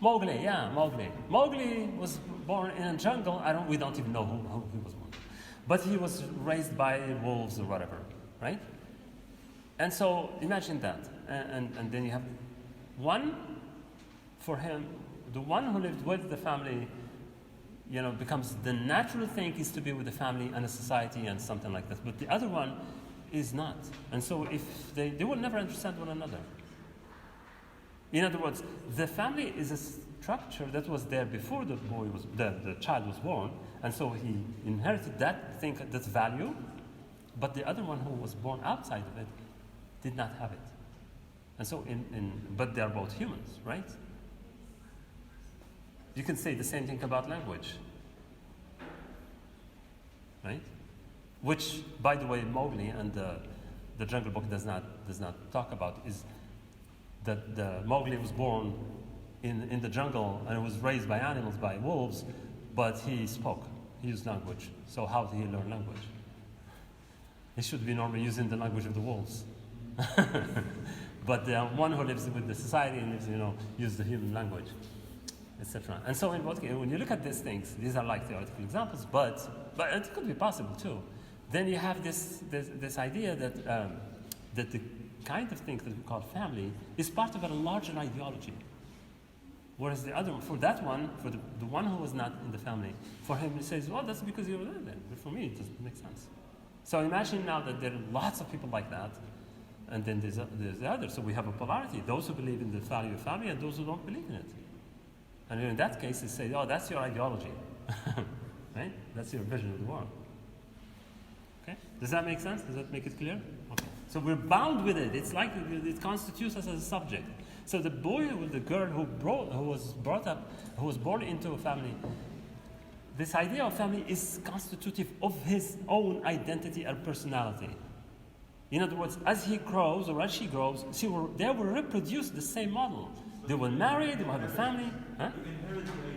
Mowgli, yeah, Mowgli. Mowgli was born in a jungle. We don't even know who he was born. But he was raised by wolves or whatever, right? And so imagine that. And then you have one, for him, the one who lived with the family, becomes the natural thing is to be with the family and a society and something like that. But the other one is not. And so if they will never understand one another. In other words, the family is a structure that was there before the child was born, and so he inherited that thing, that value, but the other one who was born outside of it did not have it. And so, but they are both humans, right? You can say the same thing about language, right? Which, by the way, Mowgli and the Jungle Book does not talk about is that the Mowgli was born in the jungle and was raised by animals, by wolves, but he spoke, he used language. So how did he learn language? He should be normally using the language of the wolves. But the one who lives with the society and lives, uses the human language, etc. And so when you look at these things, these are like theoretical examples, but it could be possible too. Then you have this idea that the kind of thing that we call family is part of a larger ideology. Whereas the other, for that one, for the one who was not in the family, for him he says, well, that's because you were there then. But for me, it doesn't make sense. So imagine now that there are lots of people like that, and then there's the other. So we have a polarity, those who believe in the value of family and those who don't believe in it. And in that case, they say, oh, that's your ideology. Right? That's your vision of the world. Okay? Does that make sense? Does that make it clear? Okay. So we're bound with it. It's like it constitutes us as a subject. So the boy or the girl who was brought up, who was born into a family, this idea of family is constitutive of his own identity and personality. In other words, as he grows or as she grows, they will reproduce the same model. They will marry, they will have a family. Huh?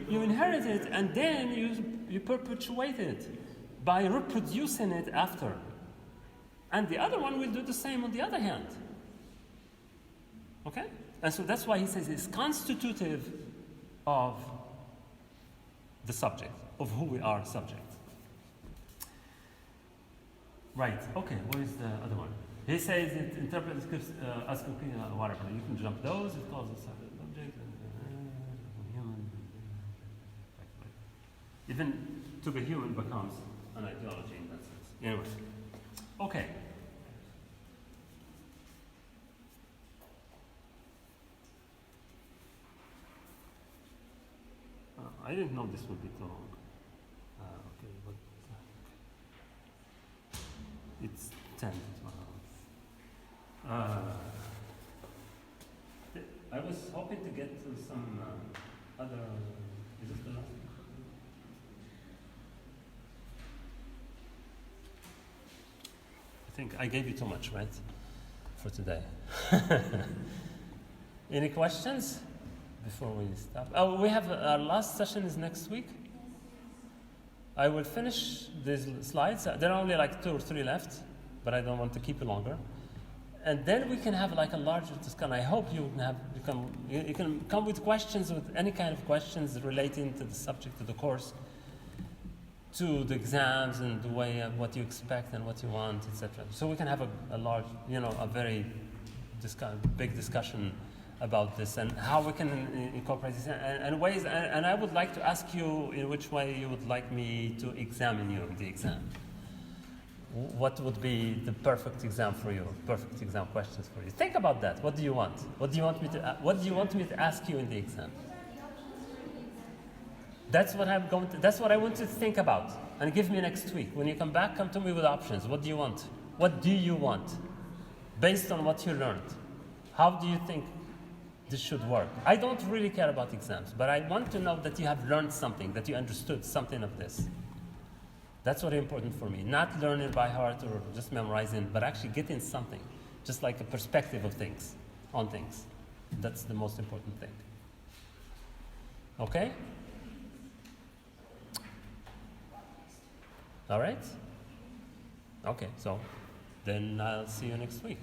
You inherit it, and then you perpetuate it by reproducing it after. And the other one will do the same on the other hand. Okay? And so that's why he says it's constitutive of the subject, of who we are subject. Right, okay, what is the other one? He says it interprets as complete, whatever. You can jump those, it calls it subject, human. Even to be human becomes an ideology in that sense. Anyway, okay. I didn't know this would be too long. Okay, but it's 10 to 12. I was hoping to get to some other. Is this the last one? I think I gave you too much, right? For today. Any questions? before we stop. Oh, we have our last session is next week. I will finish these slides. There are only like 2 or 3 left, but I don't want to keep it longer. And then we can have like a larger discussion. I hope you can come with questions, with any kind of questions relating to the subject of the course, to the exams and the way of what you expect and what you want, etc. So we can have a large, a very big discussion about this and how we can incorporate this and ways. And I would like to ask you in which way you would like me to examine you in the exam. What would be the perfect exam for you? Perfect exam questions for you. Think about that. What do you want? What do you want me to ask you in the exam? That's what that's what I want you to think about. And give me next week. When you come back, come to me with options. What do you want? What do you want? Based on what you learned. How do you think this should work? I don't really care about exams, but I want to know that you have learned something, that you understood something of this. That's what is important for me. Not learning by heart or just memorizing, but actually getting something. Just like a perspective of things, on things. That's the most important thing. Okay? All right? Okay, so then I'll see you next week.